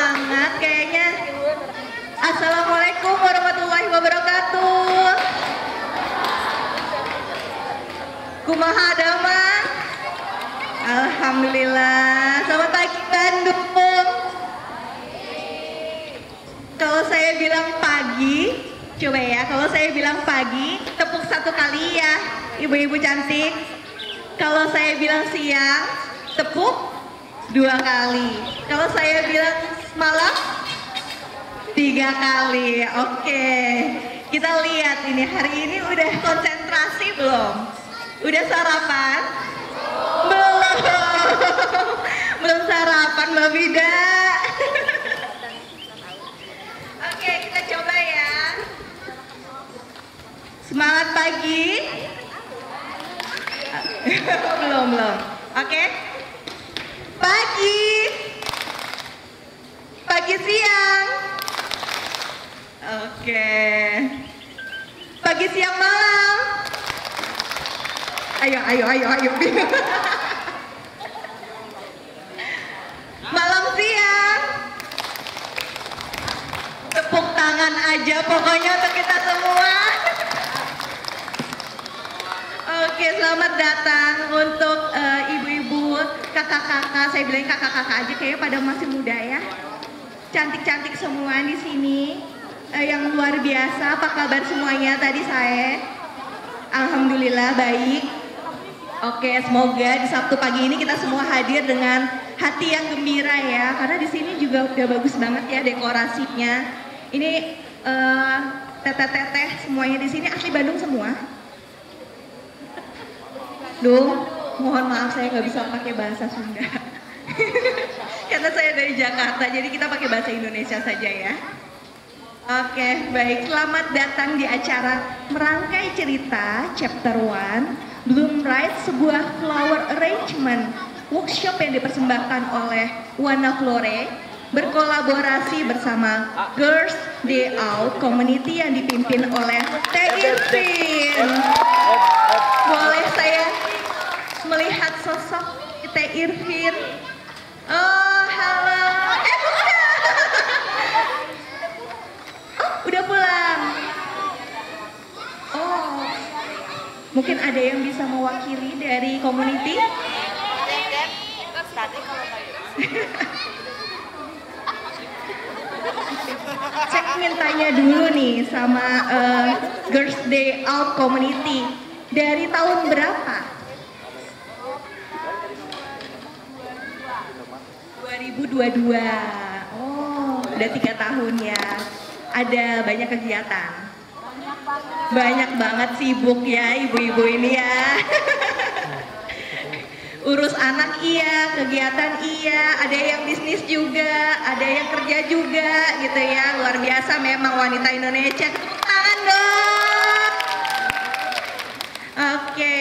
semangat kayaknya. Assalamualaikum warahmatullahi wabarakatuh. Kumaha dama? Alhamdulillah. Selamat pagi Bandung. Kalau saya bilang pagi, coba ya, kalau saya bilang pagi, tepuk satu kali ya, ibu-ibu cantik. Kalau saya bilang siang, tepuk dua kali. Kalau saya bilang malam, tiga kali. Oke, kita lihat ini hari ini udah konsentrasi belum? Udah sarapan? Belum. Belum sarapan Mbak Bida. Oke, kita coba ya. Semangat pagi. Belum. Oke. Pagi. Pagi siang. Oke. Pagi siang malam. Ayo. Malam siang. Tepuk tangan aja pokoknya untuk kita semua. Oke, selamat datang untuk ibu-ibu, kakak-kakak. Saya bilang kakak-kakak aja, kayaknya pada masih muda ya. Cantik-cantik semua di sini. Yang luar biasa. Apa kabar semuanya tadi saya? Alhamdulillah baik. Oke, semoga di Sabtu pagi ini kita semua hadir dengan hati yang gembira ya. Karena di sini juga udah bagus banget ya dekorasinya. Ini teteh-teteh semuanya di sini asli Bandung semua. Duh, mohon maaf saya nggak bisa pakai bahasa Sunda. Karena saya dari Jakarta, jadi kita pakai bahasa Indonesia saja ya. Oke, baik. Selamat datang di acara Merangkai Cerita Chapter 1 Bloom Bright, sebuah flower arrangement workshop yang dipersembahkan oleh Wana Flore berkolaborasi bersama Girls Day Out Community yang dipimpin oleh Teh Irvin. Boleh saya melihat sosok Teh Irvin? Oh, halo. Bukan. Oh, udah pulang. Oh, mungkin ada yang bisa mewakili dari community? Tadi kalau saya ingin tanya dulu nih sama Girls Day Out Community. Dari tahun berapa? 2022. Oh, udah 3 tahun ya. Ada banyak kegiatan. Banyak banget sibuk ya ibu-ibu ini ya. Urus anak iya, kegiatan iya, ada yang bisnis juga, ada yang kerja juga gitu ya. Luar biasa memang wanita Indonesia. Tepuk tangan dong. Oke.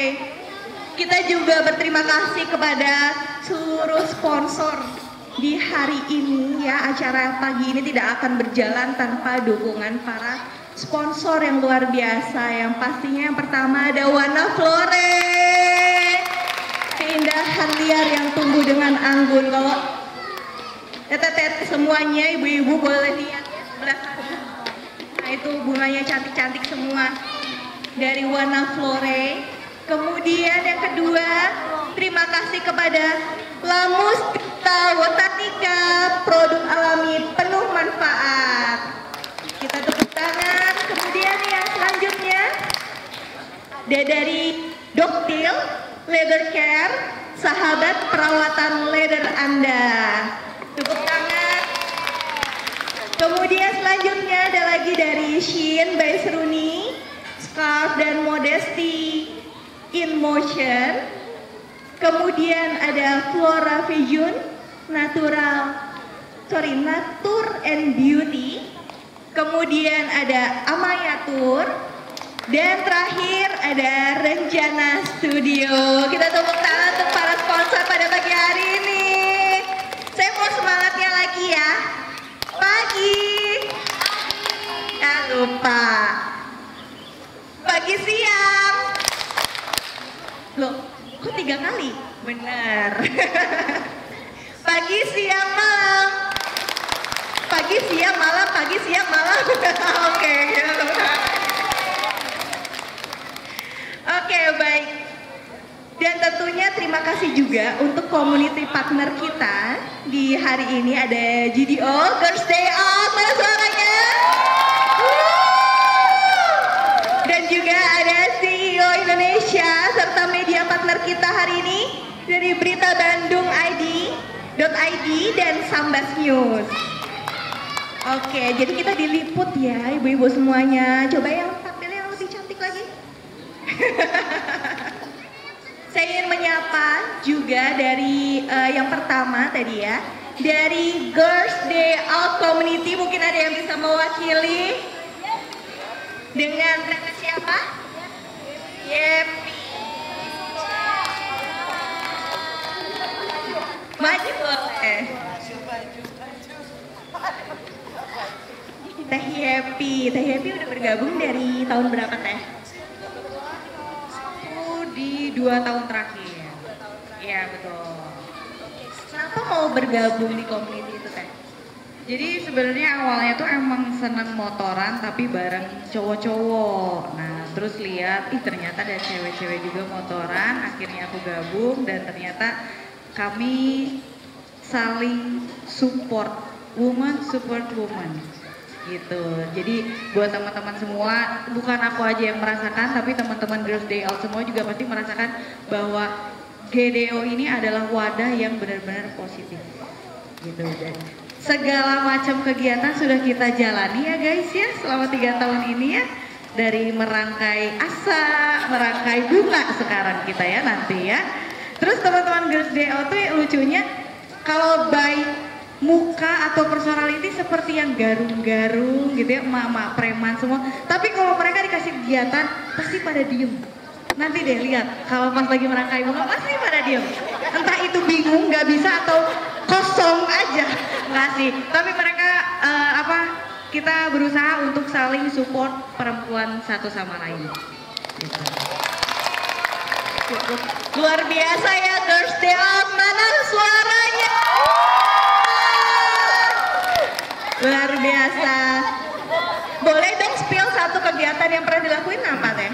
Kita juga berterima kasih kepada seluruh sponsor di hari ini ya. Acara pagi ini tidak akan berjalan tanpa dukungan para sponsor yang luar biasa. Yang pastinya yang pertama ada Wana Flore. Keindahan liar yang tumbuh dengan anggun. Kalau teteh-teteh semuanya, ibu-ibu boleh lihat ya sebelah sana. Nah itu bunganya cantik-cantik semua dari Wana Flore. Kemudian yang kedua, terima kasih kepada Lamus Botanika, produk alami penuh manfaat. Kita tepuk tangan. Kemudian yang selanjutnya ada dari Doktil Leather Care, sahabat perawatan leather Anda. Tepuk tangan. Kemudian selanjutnya ada lagi dari Shein by Seruni, scarf dan modesty in motion. Kemudian ada Flora Vision, Natur and Beauty. Kemudian ada Amayatur. Dan terakhir ada Renjana Studio. Kita tepuk tangan untuk para sponsor pada pagi hari ini. Saya mau semangatnya lagi ya. Pagi. Lupa. Pagi siang. Loh, kok 3 kali? Benar. Pagi siang malam. pagi, siang, malam. Oke, gitu. Oke, baik. Dan tentunya terima kasih juga untuk community partner kita di hari ini ada GDO, Girls Day Out, mana suaranya? Dan juga ada CEO Indonesia serta media partner kita hari ini dari Berita Bandung ID.id dan Sambas News. Oke, jadi kita diliput ya ibu-ibu semuanya. Coba yang tampilnya yang lebih cantik lagi. Saya ingin menyapa juga dari yang pertama tadi ya, dari Girls Day Out Community, mungkin ada yang bisa mewakili dengan nama siapa? Yepi. Maju boleh. Teh Happy udah bergabung dari tahun berapa Teh? Di 2 tahun terakhir. Iya betul. Kenapa mau bergabung di community itu Teh? Jadi sebenarnya awalnya tuh emang seneng motoran tapi bareng cowok-cowok. Nah terus lihat, ternyata ada cewek-cewek juga motoran. Akhirnya aku gabung dan ternyata kami saling support, woman support woman. Gitu. Jadi buat teman-teman semua, bukan aku aja yang merasakan, tapi teman-teman Girls Day Out semua juga pasti merasakan bahwa GDO ini adalah wadah yang benar-benar positif. Gitu. Dan segala macam kegiatan sudah kita jalani ya guys ya selama 3 tahun ini ya. Dari merangkai asa, merangkai bunga sekarang kita ya nanti ya. Terus teman-teman Girls Day Out tuh lucunya kalau by muka atau personality seperti yang garung-garung gitu ya, emak-emak preman semua. Tapi kalau mereka dikasih kegiatan pasti pada diem. Nanti deh lihat kalau pas lagi merangkai bunga pasti pada diem. Entah itu bingung, nggak bisa atau kosong aja, nggak sih. Tapi mereka kita berusaha untuk saling support perempuan satu sama lain. Gitu. Luar biasa ya Girls Day Out, mana suaranya? Luar biasa. Boleh dong spill satu kegiatan yang pernah dilakuin apa Teh?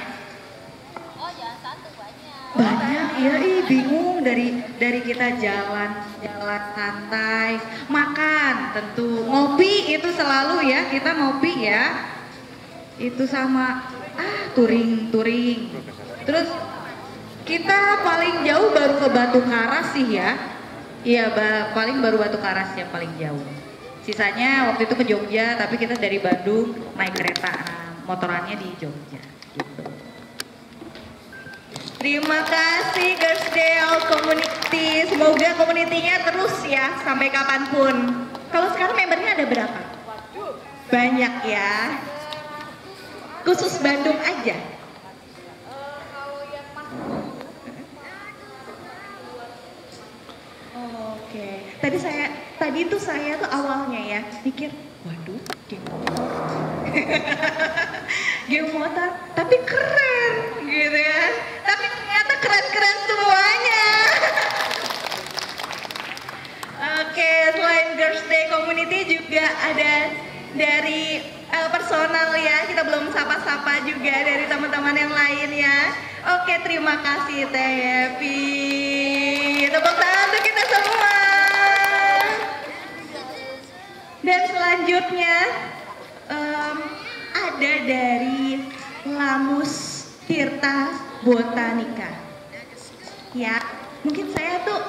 Oh jangan satu, banyak. Banyak ya, bingung dari kita jalan santai, makan tentu, ngopi itu selalu ya, kita ngopi ya. Itu sama touring. Terus kita paling jauh baru ke Batu Karas sih ya. Iya, paling baru Batu Karas yang paling jauh. Sisanya waktu itu ke Jogja, tapi kita dari Bandung naik kereta, motorannya di Jogja gitu. Terima kasih Girls Day Out Community. Semoga komunitinya terus ya sampai kapanpun. Kalau sekarang membernya ada berapa? Banyak ya. Khusus Bandung aja. Oke. Tadi tuh saya tuh awalnya ya mikir, waduh, game motor. Game motor, tapi keren gitu ya. Tapi ternyata keren-keren semuanya. Oke, selain Girls Day Community juga ada dari personal ya. Kita belum sapa-sapa juga dari teman-teman yang lain ya. Oke, terima kasih Teh Yepi. Tepuk tangan untuk kita semua. Dan selanjutnya ada dari Lamus Tirta Botanika. Ya, mungkin saya tuh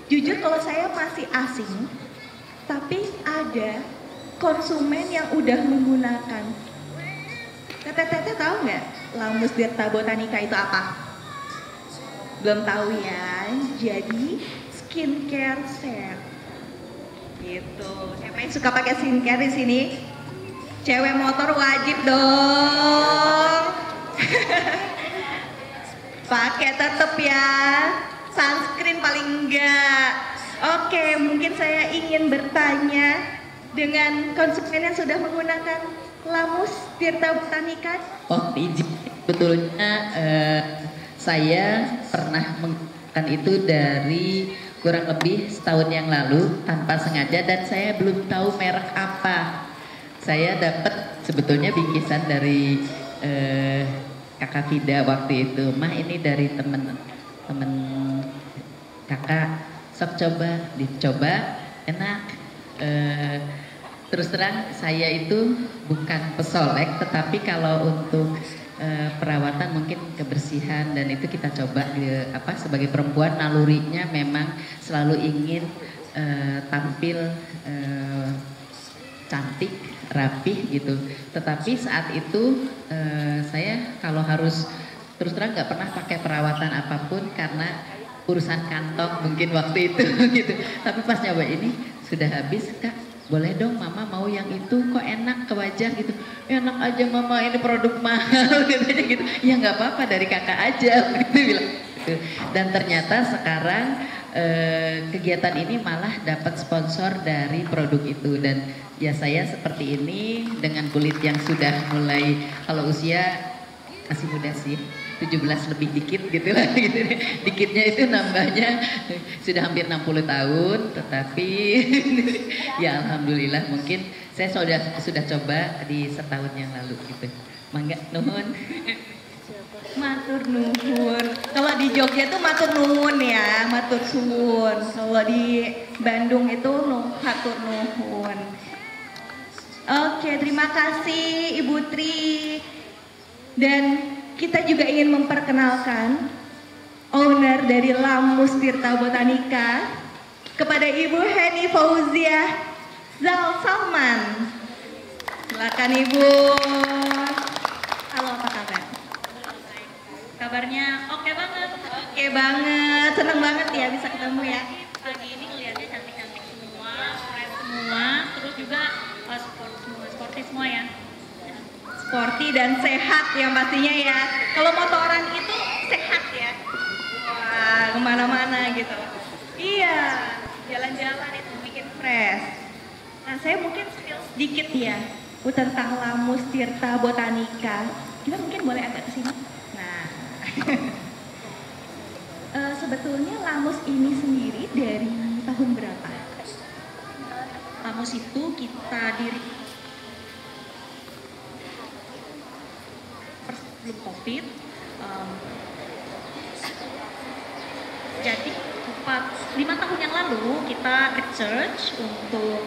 jujur kalau saya masih asing, tapi ada konsumen yang udah menggunakan. Teteh tahu nggak Lamus Tirta Botanika itu apa? Belum tahu ya. Jadi skincare set. Gitu. Siapa yang suka pakai skincare di sini? Cewek motor wajib dong. Pakai tetep ya. Sunscreen paling enggak. Oke, mungkin saya ingin bertanya dengan konsumen yang sudah menggunakan Lamus Tirta Botanika. Oh, izin. Betulnya saya pernah menggunakan itu dari kurang lebih setahun yang lalu tanpa sengaja, dan saya belum tahu merek apa. Saya dapat sebetulnya bingkisan dari kakak Fida waktu itu. Mah, ini dari temen kakak, sok coba, dicoba, enak. Terus terang saya itu bukan pesolek, tetapi kalau untuk perawatan mungkin kebersihan dan itu kita coba sebagai perempuan, nalurinya memang selalu ingin tampil cantik, rapih gitu. Tetapi saat itu saya kalau harus terus terang nggak pernah pakai perawatan apapun karena urusan kantong mungkin waktu itu gitu. Tapi pas nyoba ini sudah habis, Kak, boleh dong mama mau yang itu, kok enak ke wajah gitu. Enak aja mama, ini produk mahal katanya gitu. Ya nggak apa-apa, dari kakak aja gitu bilang gitu. Dan ternyata sekarang kegiatan ini malah dapat sponsor dari produk itu, dan ya saya seperti ini dengan kulit yang sudah mulai, kalau usia masih muda sih, 17 lebih dikit gitu lah gitu. Dikitnya itu nambahnya sudah hampir 60 tahun, tetapi ya alhamdulillah mungkin saya sudah coba di setahun yang lalu gitu. Mangga nuhun. Matur nuhun. Kalau di Jogja tuh matur nuhun ya, matur suwun. Kalau di Bandung itu matur nuhun. Oke, terima kasih Ibu Tri. Dan kita juga ingin memperkenalkan owner dari Lamus Tirta Botanika kepada Ibu Heni Fauzia Zal Salman. Silakan Ibu. Halo, apa kabar? Kabarnya oke banget. Oke banget, seneng banget ya bisa ketemu ya. Pagi ini ngeliatnya cantik-cantik semua, keren semua, terus juga sporty semua ya. Sporty dan sehat yang pastinya ya. Kalau motoran itu sehat ya. Wah, kemana-mana gitu. Iya, jalan-jalan itu bikin fresh. Nah, saya mungkin spill sedikit ya tentang Lamus Tirta Botanika. Kita mungkin boleh agak ke sini. Nah, sebetulnya Lamus ini sendiri dari tahun berapa? Lamus itu kita diri sebelum COVID, jadi 5 tahun yang lalu kita research untuk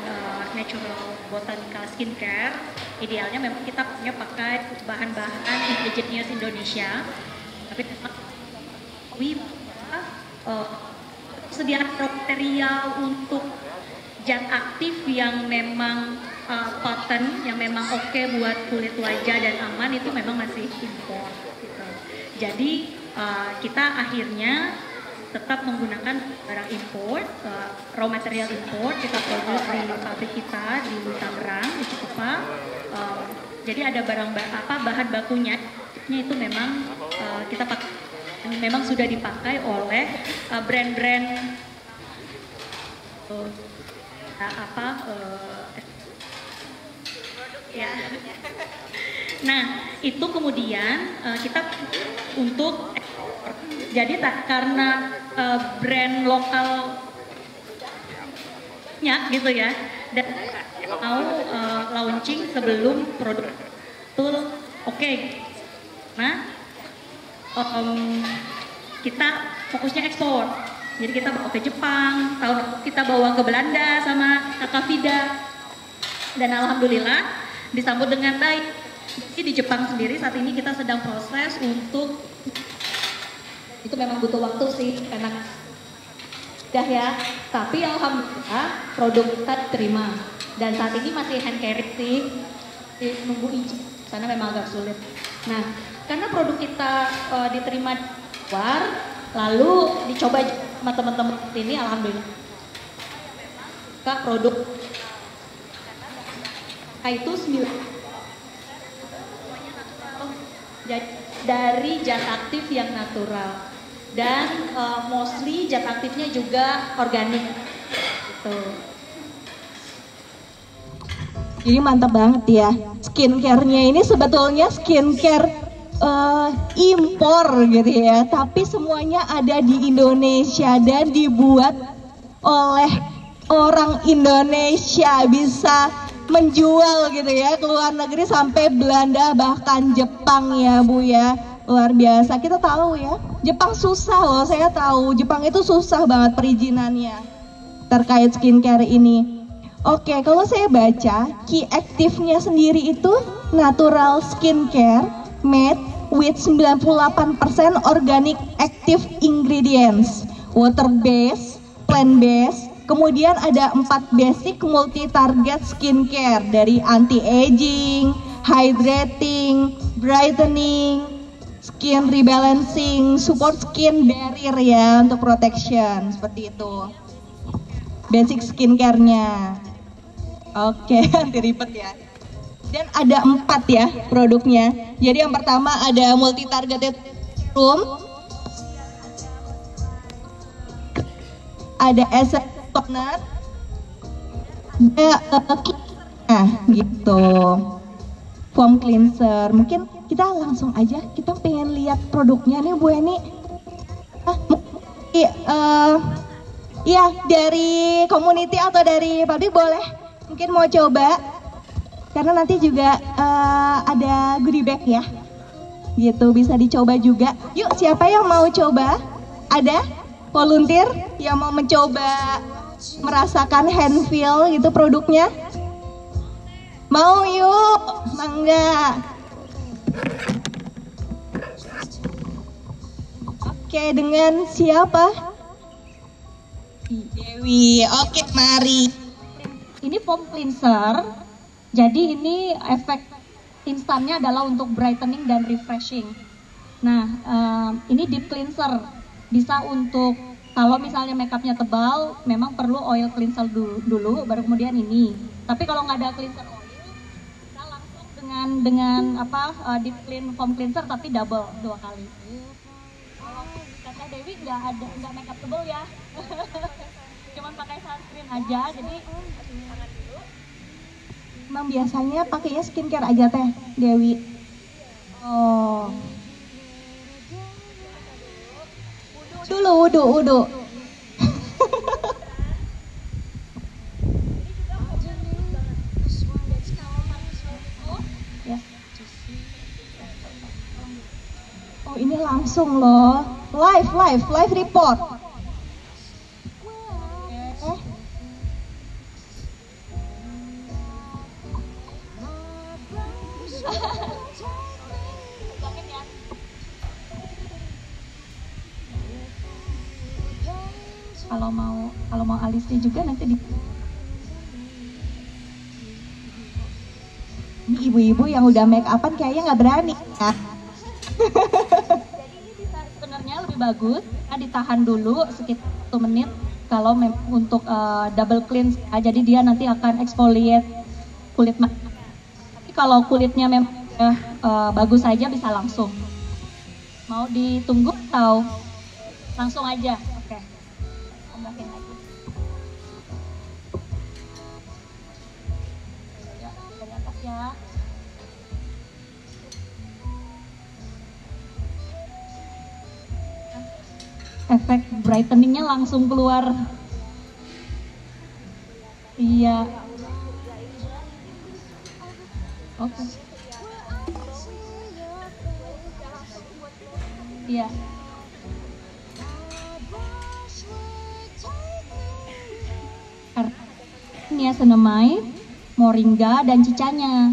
natural botanical skincare. Idealnya memang kita punya pakai bahan-bahan indigenous Indonesia, tapi sediaan material untuk zat aktif yang memang cotton, yang memang oke buat kulit wajah dan aman, itu memang masih impor gitu. Jadi kita akhirnya tetap menggunakan barang import, raw material import, kita produce di pabrik kita di Tangerang, di Cikupa. Jadi ada bahan bakunya itu memang kita pakai, memang sudah dipakai oleh brand-brand ya. Nah, itu kemudian kita untuk jadi karena brand lokalnya gitu ya, dan mau launching sebelum produk itu oke. Nah, kita fokusnya ekspor. Jadi kita bawa ke Jepang, tahun lalu kita bawa ke Belanda sama Kakak Fida, dan alhamdulillah disambut dengan baik. Jadi di Jepang sendiri saat ini kita sedang proses untuk, itu memang butuh waktu sih, enak dah ya, tapi alhamdulillah produk kita diterima, dan saat ini masih hand carry sih, nunggu izin, karena memang agak sulit. Nah, karena produk kita diterima di luar, lalu dicoba sama teman-teman ini, alhamdulillah Kak, produk itu 9 dari zat aktif yang natural, dan mostly zat aktifnya juga organik gitu. Jadi mantap banget ya, skincare-nya ini sebetulnya skincare impor gitu ya, tapi semuanya ada di Indonesia dan dibuat oleh orang Indonesia, bisa menjual gitu ya ke luar negeri sampai Belanda bahkan Jepang ya Bu ya. Luar biasa. Kita tahu ya, Jepang susah loh, saya tahu Jepang itu susah banget perizinannya terkait skincare ini. Oke, kalau saya baca key active-nya sendiri itu natural skincare made with 98% organic active ingredients, water based, plant based. Kemudian ada 4 basic multi-target skincare dari anti-aging, hydrating, brightening, skin rebalancing, support skin barrier ya untuk protection, seperti itu. Basic skincare-nya. Oke, anti ribet ya. Dan ada 4 ya produknya. Jadi yang pertama ada multi-targeted serum, ada essence toner, nah gitu, foam cleanser. Mungkin kita langsung aja, kita pengen lihat produknya nih Bu Eni. Iya, dari community atau dari publik boleh mungkin mau coba, karena nanti juga ada goodie bag ya gitu, bisa dicoba juga. Yuk, siapa yang mau coba? Ada volunteer yang mau mencoba merasakan hand feel gitu produknya? Mau yuk, mangga. Oke, dengan siapa? Dewi. Oke, mari. Ini foam cleanser, jadi ini efek instannya adalah untuk brightening dan refreshing. Nah, ini deep cleanser, bisa untuk kalau misalnya makeupnya tebal, memang perlu oil cleanser dulu, baru kemudian ini. Tapi kalau nggak ada cleanser oil, kita langsung dengan deep clean foam cleanser tapi double 2 kali. Kalau kata Dewi nggak makeup tebal ya, cuman pakai sunscreen aja, jadi tangan dulu. Emang biasanya pakainya skincare aja teh, Dewi? Oh. Wudu. Oh, ini langsung loh, live report. Kalau mau alisnya juga nanti di. Ini ibu-ibu yang udah make upan kayaknya nggak berani ya. Jadi ini bisa sebenarnya lebih bagus, ditahan dulu sekitar 1 menit kalau untuk double cleanse. Jadi dia nanti akan exfoliate kulit mata. Tapi kalau kulitnya memang bagus saja bisa langsung. Mau ditunggu atau langsung aja? Oke. Tambahin lagi. Ya, dari atas ya. Efek brightening-nya langsung keluar. Iya. Oke. Iya. Niacinamide, moringa, dan cicanya.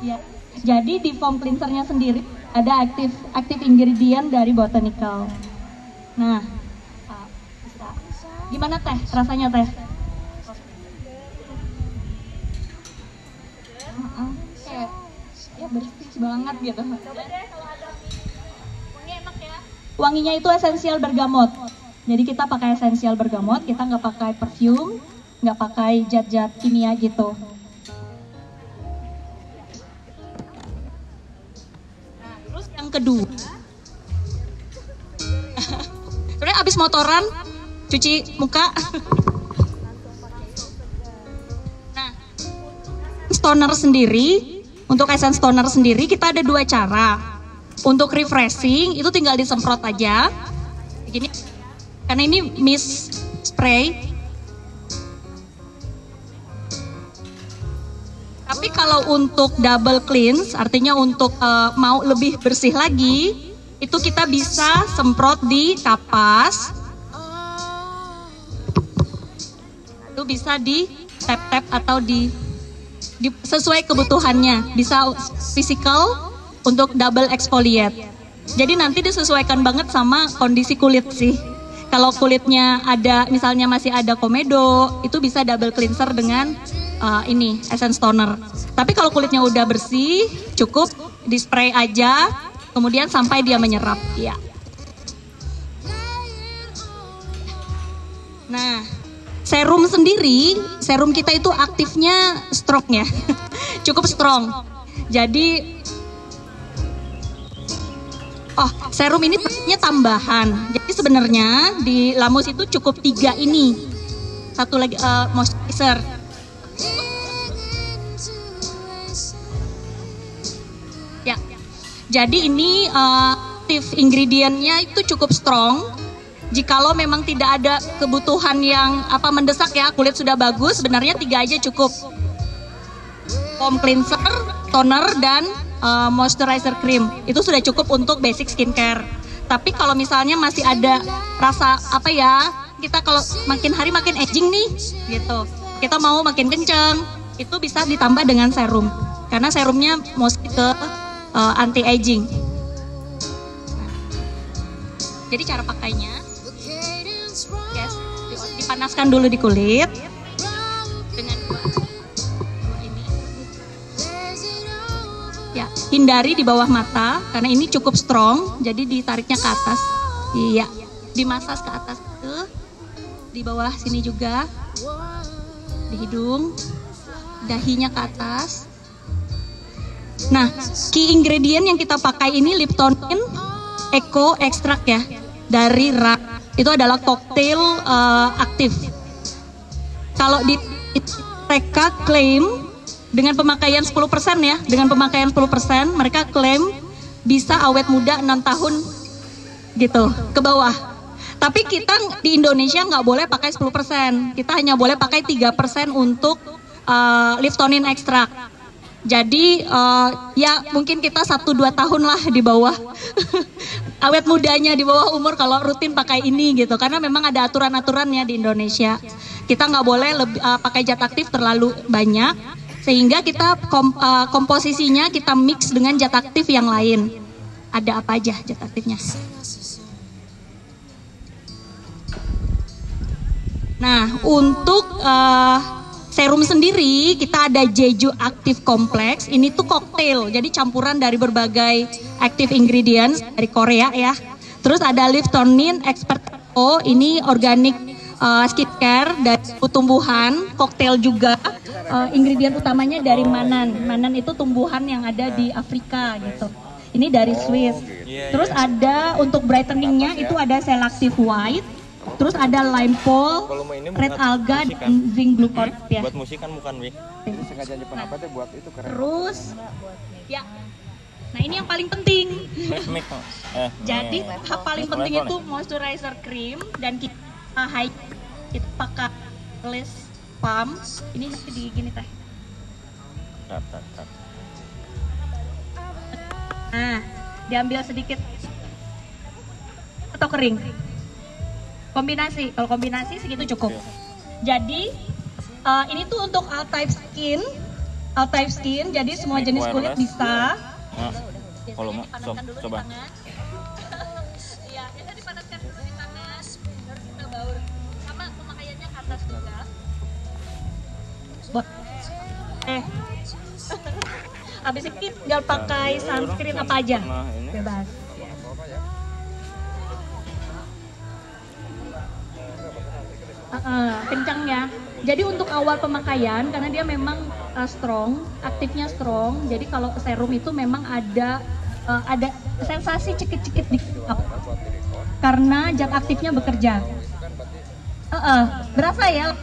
Ya. Jadi di foam cleansernya sendiri ada aktif ingredient dari botanical. Nah, bisa. Gimana teh? Rasanya teh? Kayak ya bersih banget gitu. Coba deh kalau ada wangi enak ya. Wanginya itu esensial bergamot. Jadi kita pakai esensial bergamot, kita nggak pakai perfume, nggak pakai zat-zat kimia gitu. Nah, terus yang kedua, sebenarnya abis motoran, cuci muka. Nah, toner sendiri, untuk essence toner sendiri kita ada 2 cara. Untuk refreshing itu tinggal disemprot aja, begini, karena ini mist spray. Tapi kalau untuk double cleanse, artinya untuk mau lebih bersih lagi, itu kita bisa semprot di kapas. Itu bisa di tap-tap atau sesuai kebutuhannya. Bisa physical untuk double exfoliate. Jadi nanti disesuaikan banget sama kondisi kulit sih. Kalau kulitnya ada, misalnya masih ada komedo, itu bisa double cleanser dengan ini essence toner. Tapi kalau kulitnya udah bersih, cukup di spray aja, kemudian sampai dia menyerap. Ya. Nah, serum sendiri, serum kita itu aktifnya strong ya, cukup strong. Jadi serum ini tentunya tambahan. Jadi sebenarnya di Lamus itu cukup 3 ini. Satu lagi moisturizer. Ya. Jadi ini aktif ingredientnya itu cukup strong. Jikalau memang tidak ada kebutuhan yang mendesak ya, kulit sudah bagus, sebenarnya 3 aja cukup. Foam cleanser, toner, dan moisturizer cream itu sudah cukup untuk basic skincare. Tapi kalau misalnya masih ada rasa kita kalau makin hari makin aging nih gitu, kita mau makin kenceng, itu bisa ditambah dengan serum karena serumnya mostly ke anti aging. Jadi cara pakainya, dipanaskan dulu di kulit dengan ini. Ya, hindari di bawah mata karena ini cukup strong, jadi ditariknya ke atas. Iya, dimasas ke atas tuh. Di bawah sini juga. Di hidung, dahinya ke atas. Nah, key ingredient yang kita pakai ini Liptonin Eco Extract ya, dari RAK. Itu adalah koktail aktif. Kalau di mereka klaim dengan pemakaian 10% ya, dengan pemakaian 10% mereka klaim bisa awet muda 6 tahun gitu ke bawah. Tapi kita di Indonesia nggak boleh pakai 10%, kita hanya boleh pakai 3% untuk Liptonin Extract. Jadi ya mungkin kita 1-2 tahun lah di bawah awet mudanya, di bawah umur kalau rutin pakai ini gitu, karena memang ada aturan-aturannya di Indonesia. Kita nggak boleh pakai zat aktif terlalu banyak, sehingga kita komposisinya kita mix dengan zat aktif yang lain. Ada apa aja zat aktifnya? Nah, untuk serum sendiri kita ada Jeju Active Complex. Ini tuh koktail, jadi campuran dari berbagai active ingredients dari Korea ya. Terus ada Liptonin Expert O, ini organic skincare dari tumbuhan, koktail juga. Ingredient utamanya dari Manan. Manan itu tumbuhan yang ada di Afrika gitu. Ini dari Swiss. Terus ada untuk brightening-nya itu ada Selective White. Terus ada lime pole, red alga, dan zinc gluconate ya. Buat musik kan bukan, Wik. Sengaja Jepang apa tuh buat itu keren. Terus, ya. Nah ini yang paling penting. Jadi hal paling penting itu moisturizer cream dan kita pakai list palm. Ini di gini teh. Nah, diambil sedikit atau kering. Kombinasi, kalau kombinasi segitu cukup. Jadi ini tuh untuk all type skin, jadi semua jenis kulit bisa. Kalau mau, coba. Iya, kita dipanaskan dulu di tangan, baru kita baur. Sama pemakaiannya ke atas juga. Habis ini tinggal pakai sunscreen apa aja, bebas. Kencang ya. Jadi untuk awal pemakaian karena dia memang strong, aktifnya strong. Jadi kalau serum itu memang ada sensasi cekit-cekit di karena zat aktifnya bekerja. Berasa ya.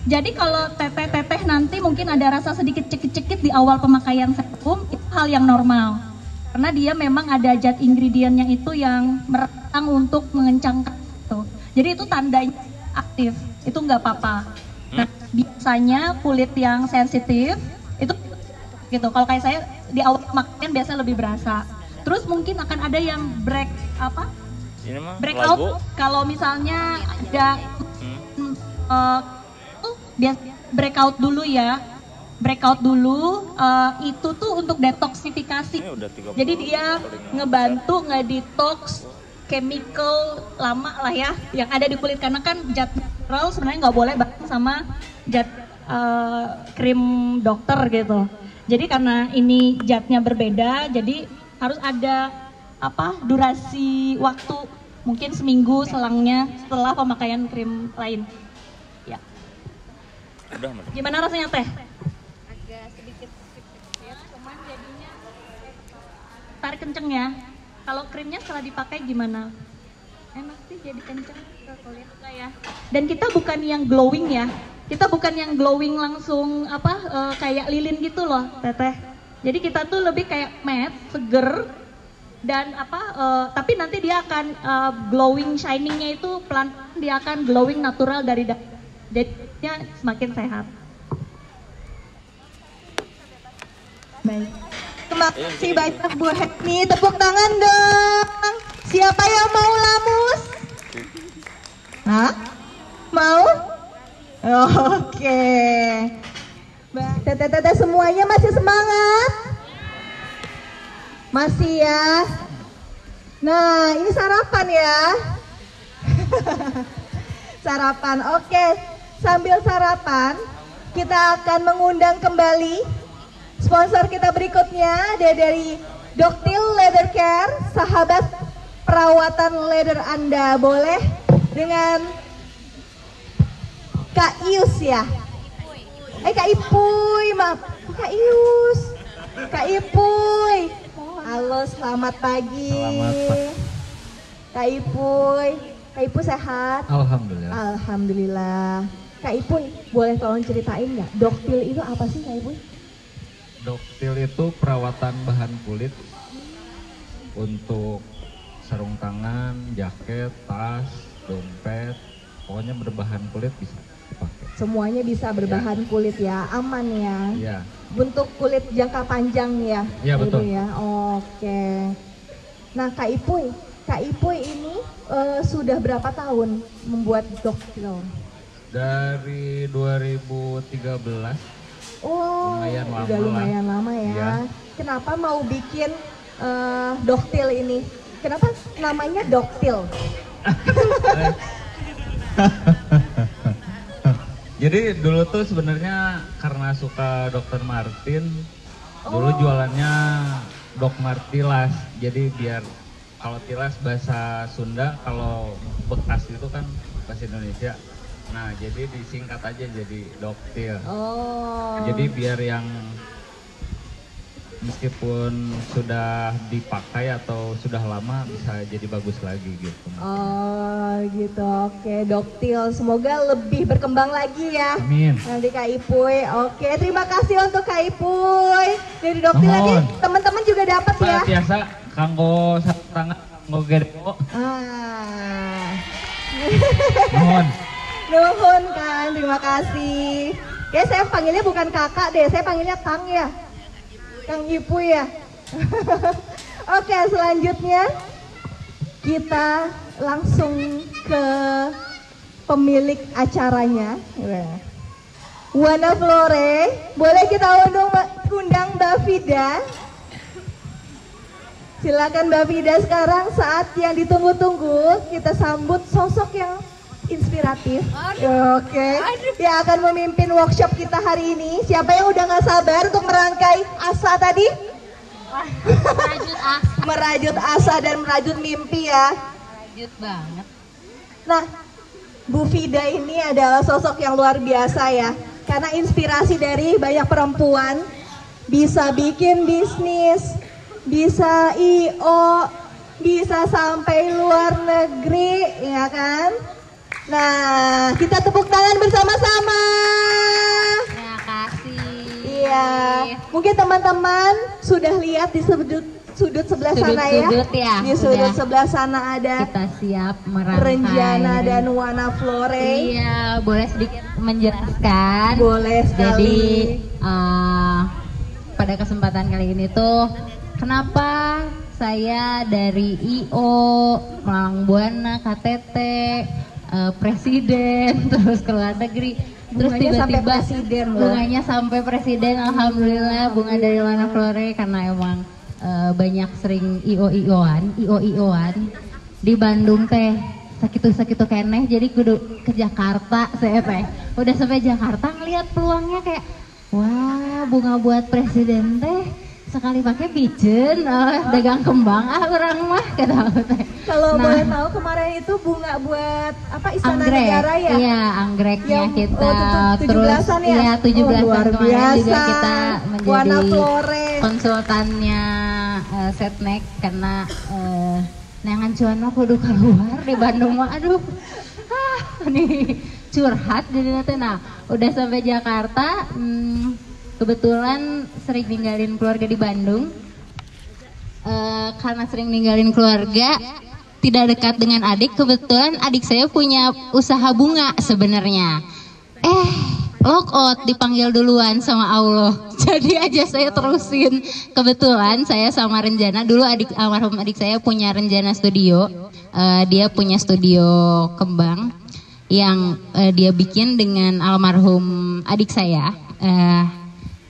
Jadi kalau teteh nanti mungkin ada rasa sedikit cekit-cekit di awal pemakaian serum, itu hal yang normal. Karena dia memang ada zat ingredientnya itu yang merangsang untuk mengencangkan itu. Jadi itu tandanya aktif, itu nggak apa-apa. Nah, biasanya kulit yang sensitif itu gitu. Kalau kayak saya di awal makan biasa lebih berasa. Terus mungkin akan ada yang Ini mah breakout lagu. kalau misalnya ada biasa breakout dulu ya. Breakout dulu itu tuh untuk detoksifikasi. Ini udah 30. Jadi dia ngebantu ngedetox chemical lama lah ya yang ada di kulit, karena kan zat mineral sebenarnya nggak boleh bareng sama zat krim dokter gitu. Jadi karena ini zatnya berbeda, jadi harus ada durasi waktu mungkin seminggu selangnya setelah pemakaian krim lain. Ya. Udah, Mas. Gimana rasanya teh? Agak sedikit ya, cuman jadinya Tarik kenceng ya. Kalau krimnya setelah dipakai gimana? Enak sih, jadi kenceng ke kulit lah ya. Dan kita bukan yang glowing ya. Kita bukan yang glowing langsung kayak lilin gitu loh, Teteh. Jadi kita tuh lebih kayak matte, seger, dan tapi nanti dia akan glowing shiningnya itu pelan, dia akan glowing natural dari dalam. Jadinya semakin sehat. Baik. Terima kasih banyak Bu Hetni. Tepuk tangan dong. Siapa yang mau lamus? Hah? Mau? Oke. Teteh-teteh semuanya masih semangat? Masih ya? Nah, ini sarapan ya. Sarapan, oke. Sambil sarapan, kita akan mengundang kembali sponsor kita berikutnya dari Doktil Leather Care, sahabat perawatan leather Anda. Boleh dengan Kak Ius ya? Kak Ipuy, maaf. Kak Ius. Kak Ipuy. Halo, selamat pagi. Selamat. Kak Ipuy. Kak Ipuy sehat? Alhamdulillah. Alhamdulillah. Kak Ipuy, boleh tolong ceritain nggak? Doktil itu apa sih Kak Ipuy? Doktil itu perawatan bahan kulit untuk sarung tangan, jaket, tas, dompet, pokoknya berbahan kulit bisa dipakai. Semuanya bisa berbahan kulit ya, aman ya. Iya. Untuk kulit jangka panjang ya. Iya, betul. Ya. Oke. Nah Kak Ipuy ini sudah berapa tahun membuat Doktil? Dari 2013. Oh, Lumayan lama udah lumayan lah. lama ya. Iya. Kenapa mau bikin Doktil ini? Kenapa namanya Doktil? Jadi dulu tuh sebenarnya karena suka Dr. Martin, dulu jualannya Dok Martilas. Jadi biar kalau tilas bahasa Sunda, kalau bekas itu kan bahasa Indonesia. Nah, jadi disingkat aja jadi Doktil. Oh. Jadi biar yang meskipun sudah dipakai atau sudah lama bisa jadi bagus lagi gitu. Oh gitu, oke Doktil. Semoga lebih berkembang lagi ya. Amin. Nanti Kak Ipuy. Oke, terima kasih untuk Kak Ipuy. Dari Doktil Mohon. lagi teman-teman juga dapat ya. Biasa kanggo sarung tangan, kanggo gerpo. Mohon. Nuhun Kang, terima kasih. Ya saya panggilnya bukan kakak deh, saya panggilnya Kang ya. Kang Ipuy ya. Oke, selanjutnya kita langsung ke pemilik acaranya. Wana Flore, boleh kita undang Mbak Vida. Silakan Mbak Vida, sekarang saat yang ditunggu-tunggu, kita sambut sosok yang inspiratif. Oke. Yang akan memimpin workshop kita hari ini. Siapa yang udah gak sabar untuk merangkai asa tadi? Merajut asa. Merajut asa dan merajut mimpi ya. Merajut banget. Nah, Bu Vida ini adalah sosok yang luar biasa ya. Karena inspirasi dari banyak perempuan, bisa bikin bisnis, bisa IO, bisa sampai luar negeri, ya kan? Nah, kita tepuk tangan bersama-sama. Terima kasih. Iya, mungkin teman-teman sudah lihat di sudut sebelah sana ya. Sudut ya. Di sudut sebelah sana ada Kita siap merangkai. Renjana dan Wana Flore. Iya, boleh sedikit menjelaskan. Boleh sekali. Jadi pada kesempatan kali ini tuh kenapa saya dari IO, Malang Buana, KTT, Presiden, terus ke luar negeri, terus Bunganya sampai tiba-tiba presiden loh. bunganya sampai presiden, alhamdulillah bunga dari Wana Flore karena emang banyak sering IO-IOan di Bandung teh sakitu keneh, jadi kudu ke Jakarta saya teh. Udah sampai Jakarta ngeliat peluangnya kayak wah bunga buat presiden teh sekali pakai pijen, dagang kembang orang mah kata aku teh. Kalau boleh tahu kemarin itu bunga buat apa Istana Anggrek, Negara ya? iya anggreknya Yang, kita terus 17-an ya? Iya 17-an luar kemarin juga biasa. kita Wana menjadi Flore. konsultannya Setnek karena neangan cuan mah kudu keluar di Bandung mah aduh nih curhat jadi nanti. Nah udah sampai Jakarta kebetulan sering ninggalin keluarga di Bandung. Karena sering ninggalin keluarga, tidak dekat dengan adik. Kebetulan adik saya punya usaha bunga sebenarnya. Lock out dipanggil duluan sama Allah. Jadi aja saya terusin. Kebetulan saya sama Renjana dulu almarhum adik saya punya Renjana Studio. Dia punya studio kembang yang dia bikin dengan almarhum adik saya.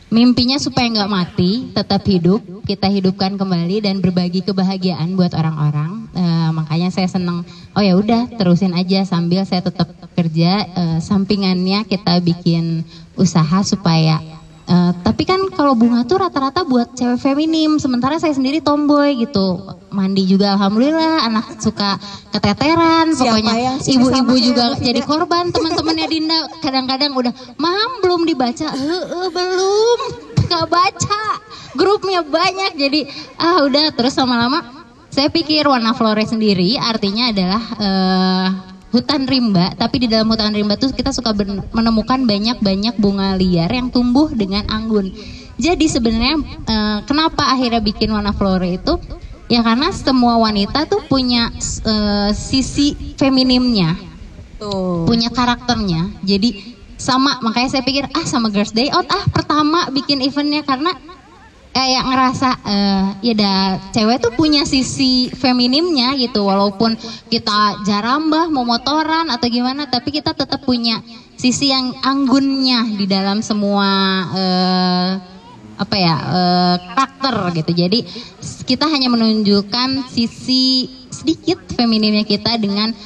Mimpinya supaya nggak mati, tetap hidup, kita hidupkan kembali dan berbagi kebahagiaan buat orang-orang. Makanya saya seneng. Oh ya udah, terusin aja sambil saya tetap kerja. Sampingannya kita bikin usaha supaya. Tapi kan kalau bunga tuh rata-rata buat cewek feminim, sementara saya sendiri tomboy gitu. Mandi juga alhamdulillah, anak suka keteteran. Pokoknya ibu-ibu juga jadi korban. Teman-temannya Dinda kadang-kadang udah, "Mam, belum dibaca." Belum, nggak baca. Grupnya banyak, jadi udah terus lama-lama saya pikir Wana Flore sendiri artinya adalah hutan rimba, tapi di dalam hutan rimba tuh kita suka menemukan banyak bunga liar yang tumbuh dengan anggun. Jadi sebenarnya kenapa akhirnya bikin Wana Flore itu? Ya karena semua wanita tuh punya sisi feminimnya, punya karakternya. Jadi sama, makanya saya pikir sama Girls Day Out pertama bikin eventnya karena kayak ngerasa cewek tuh punya sisi feminimnya gitu, walaupun kita jarambah mau motoran atau gimana, tapi kita tetap punya sisi yang anggunnya di dalam semua karakter gitu. Jadi kita hanya menunjukkan sisi sedikit feminimnya kita dengan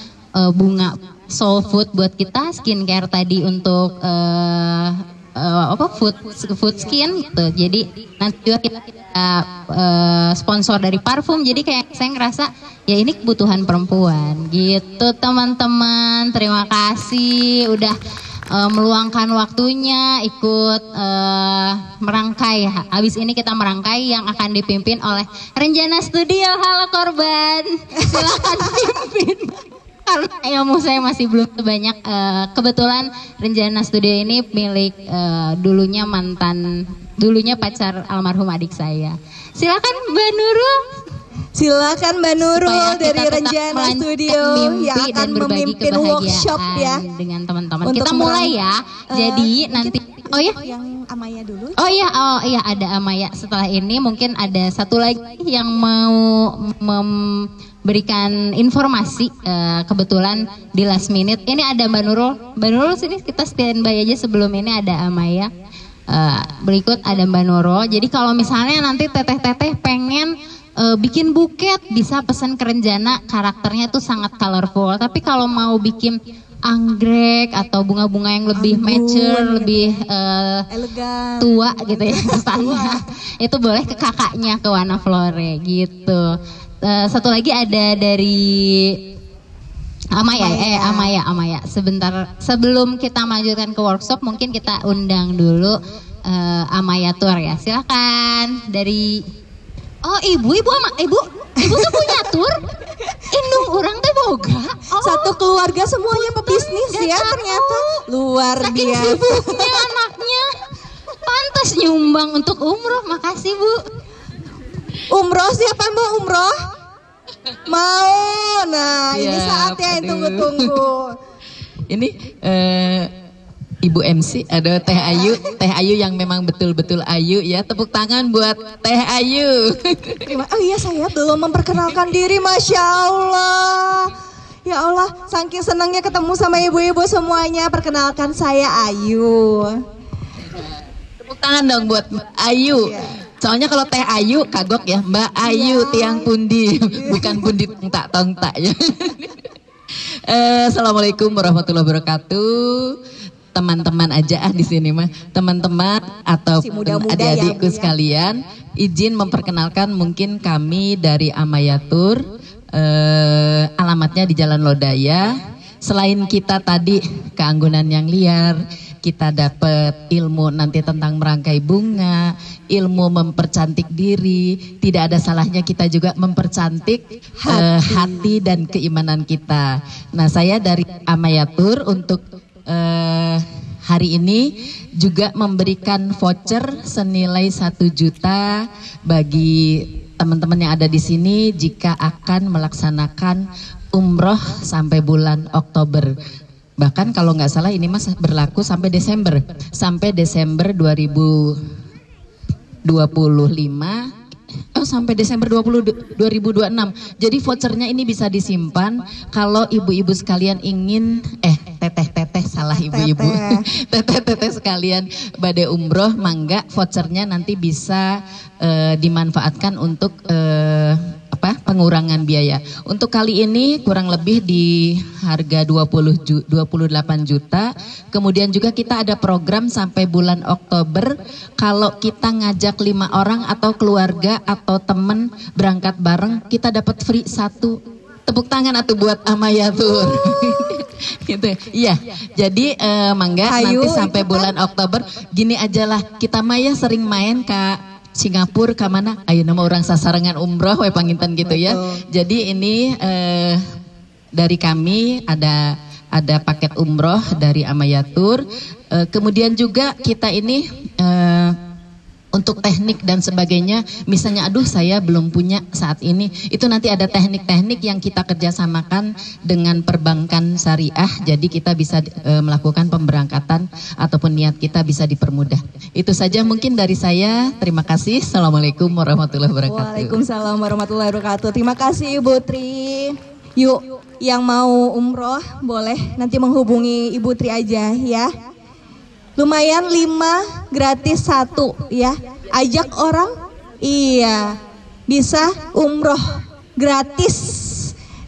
bunga soul food buat kita, skincare tadi untuk food skin gitu. Jadi nanti juga kita sponsor dari parfum. Jadi kayak saya ngerasa ya ini kebutuhan perempuan gitu teman-teman. Terima kasih udah meluangkan waktunya ikut merangkai. Habis ini kita merangkai yang akan dipimpin oleh Renjana Studio. Halo korban, silakan pimpin. Karena ilmu saya masih belum banyak. Kebetulan Renjana Studio ini milik dulunya pacar almarhum adik saya. Silakan Mbak Nurul. Silakan Mbak Nurul dari Renjana Studio yang akan memimpin workshop ya dengan teman-teman. Kita mulai ya. Jadi nanti yang Amaya dulu. Iya ada Amaya. Setelah ini mungkin ada satu lagi yang mau memberikan informasi. Kebetulan di last minute ini ada Mbak Nurul. Mbak Nurul sini kita standby aja, sebelum ini ada Amaya. Berikut ada Mbak Nurul. Jadi kalau misalnya nanti teteh-teteh pengen bikin buket, bisa pesan ke Renjana, karakternya tuh sangat colorful. Tapi kalau mau bikin anggrek atau bunga-bunga yang lebih mature, lebih elegan, tua gitu ya kesannya, itu boleh ke kakaknya, ke Wana Flore gitu. Satu lagi ada dari Amaya. Sebentar sebelum kita lanjutkan ke workshop, mungkin kita undang dulu Amaya Tour ya. Silakan dari ibu tuh punya tour. Indung orang teh boga. Satu keluarga semuanya pebisnis ya ternyata. Luar biasa. Saking sibuknya anaknya. Pantas nyumbang untuk umroh. Makasih Bu. Umroh, siapa yang mau umroh? Mau. Nah, ini saatnya yang tunggu-tunggu. Ini Ibu MC, ada Teh Ayu yang memang betul-betul Ayu ya. Tepuk tangan buat Teh Ayu. Oh iya, saya belum memperkenalkan diri, Masya Allah. Ya Allah, saking senangnya ketemu sama ibu-ibu semuanya. Perkenalkan, saya Ayu. Tepuk tangan dong buat Ayu. Soalnya kalau Teh Ayu kagok ya, Mbak Ayu tiang pundi, bukan pundi tongtak ya. Assalamualaikum warahmatullahi wabarakatuh. Teman-teman aja di sini mah, teman-teman atau adik-adikku ya, sekalian, izin memperkenalkan mungkin kami dari Amayatur, alamatnya di Jalan Lodaya. Selain kita tadi keanggunan yang liar, kita dapat ilmu nanti tentang merangkai bunga, ilmu mempercantik diri. Tidak ada salahnya kita juga mempercantik hati dan keimanan kita. Nah, saya dari Amayatur untuk hari ini juga memberikan voucher senilai 1 juta bagi teman-teman yang ada di sini jika akan melaksanakan umroh sampai bulan Oktober. Bahkan kalau nggak salah ini mas berlaku sampai Desember 2025. Sampai Desember 2026. Jadi vouchernya ini bisa disimpan kalau ibu-ibu sekalian ingin teteh salah ibu-ibu. Teteh sekalian badai umroh, mangga vouchernya nanti bisa dimanfaatkan untuk pengurangan biaya. Untuk kali ini kurang lebih di harga 28 juta. Kemudian juga kita ada program sampai bulan Oktober. Kalau kita ngajak 5 orang atau keluarga atau teman berangkat bareng, kita dapat free 1. Tepuk tangan atau buat Amayatur. Gitu. Iya. Jadi mangga nanti sampai bulan Oktober gini aja lah. Kita Maya sering main ke Singapura ke mana? Ayo nama orang sasarangan umroh we panginten gitu ya. Jadi ini dari kami ada paket umroh dari Amayatur. Kemudian juga kita ini untuk teknik dan sebagainya, misalnya aduh saya belum punya saat ini, itu nanti ada teknik-teknik yang kita kerjasamakan dengan perbankan syariah, jadi kita bisa melakukan pemberangkatan ataupun niat kita bisa dipermudah. Itu saja mungkin dari saya, terima kasih. Assalamualaikum warahmatullahi wabarakatuh. Waalaikumsalam warahmatullahi wabarakatuh. Terima kasih Ibu Tri. Yuk, yang mau umroh boleh nanti menghubungi Ibu Tri aja ya. Lumayan 5 gratis 1 ya. Ajak orang, iya bisa umroh gratis.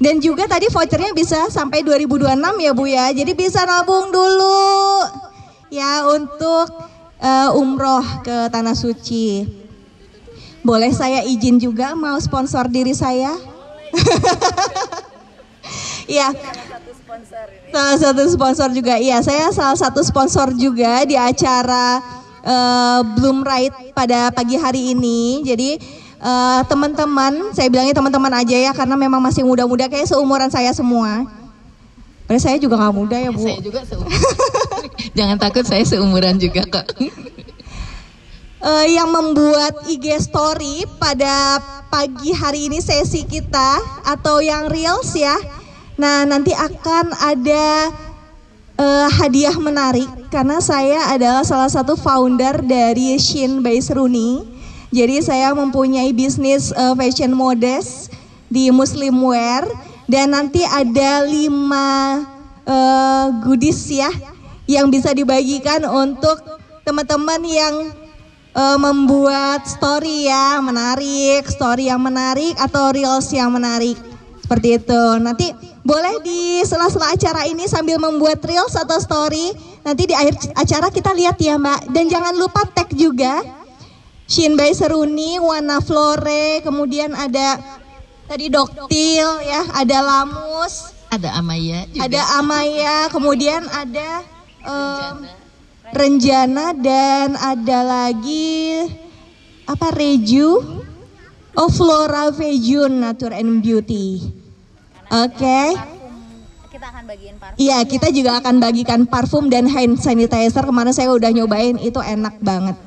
Dan juga tadi vouchernya bisa sampai 2026 ya Bu ya. Jadi bisa nabung dulu ya untuk umroh ke Tanah Suci. Boleh saya izin juga mau sponsor diri saya? Iya. Salah satu sponsor juga, iya saya salah satu sponsor juga di acara Bloom Ride pada pagi hari ini. Jadi teman-teman, saya bilangnya teman-teman aja ya karena memang masih muda-muda kayak seumuran saya semua. Padahal saya juga nggak muda ya Bu. Saya juga seumuran. Jangan takut saya seumuran juga kok. Yang membuat IG story pada pagi hari ini sesi kita atau yang reels ya. Nah nanti akan ada hadiah menarik karena saya adalah salah satu founder dari Shin by Seruni. Jadi saya mempunyai bisnis fashion modest di Muslim Wear dan nanti ada 5 goodies ya yang bisa dibagikan untuk teman-teman yang membuat story ya menarik, story yang menarik atau reels yang menarik. Seperti itu. Nanti boleh di sela-sela acara ini sambil membuat reels atau story. Nanti di akhir acara kita lihat ya Mbak. Dan jangan lupa tag juga Shin by Seruni, Wana Flore, kemudian ada tadi Doktil ya, ada Lamus, ada Amaya juga. Ada Amaya, kemudian ada Renjana dan ada lagi apa Reju, Flora Vejun Nature and Beauty. Oke. Kita akan bagiin parfum. Iya, kita juga akan bagikan parfum dan hand sanitizer. Kemarin saya udah nyobain, itu enak banget.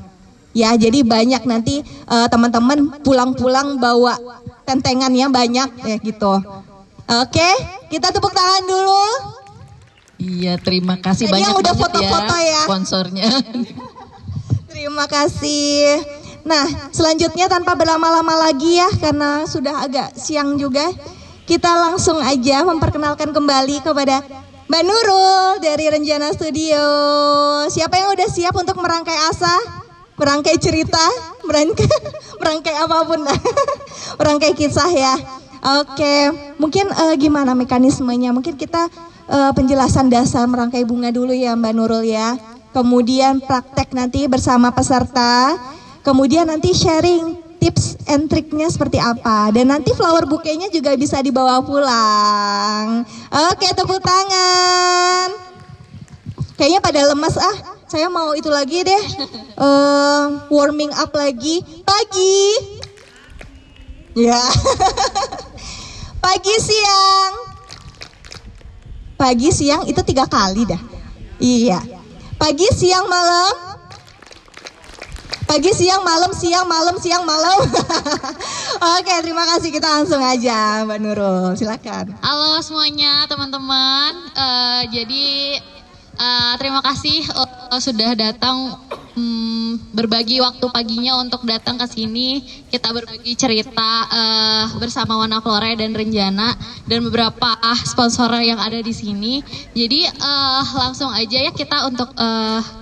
Ya, jadi banyak nanti teman-teman pulang-pulang bawa tentengannya banyak ya gitu. Oke, kita tepuk tangan dulu. Iya, terima kasih Tadi banyak yang udah banget foto-foto ya. Sponsornya. Terima kasih. Nah, selanjutnya tanpa berlama-lama lagi ya, karena sudah agak siang juga, kita langsung aja memperkenalkan kembali kepada Mbak Nurul dari Renjana Studio. Siapa yang udah siap untuk merangkai asa? Merangkai cerita, merangkai apapun lah, merangkai kisah ya. Oke, mungkin gimana mekanismenya? Mungkin kita penjelasan dasar merangkai bunga dulu ya Mbak Nurul ya. Kemudian praktek nanti bersama peserta. Kemudian nanti sharing tips and triknya seperti apa. Dan nanti flower bouquet-nya juga bisa dibawa pulang. Oke, tepuk tangan. Kayaknya pada lemas ah. Saya mau itu lagi deh, warming up lagi, pagi, ya, pagi siang itu 3 kali dah, iya, pagi siang malam, siang malam, Oke, terima kasih, kita langsung aja Mbak Nurul, silakan. Halo semuanya teman-teman, terima kasih sudah datang berbagi waktu paginya untuk datang ke sini. Kita berbagi cerita bersama Wana Flora dan Renjana dan beberapa sponsor yang ada di sini. Jadi langsung aja ya kita untuk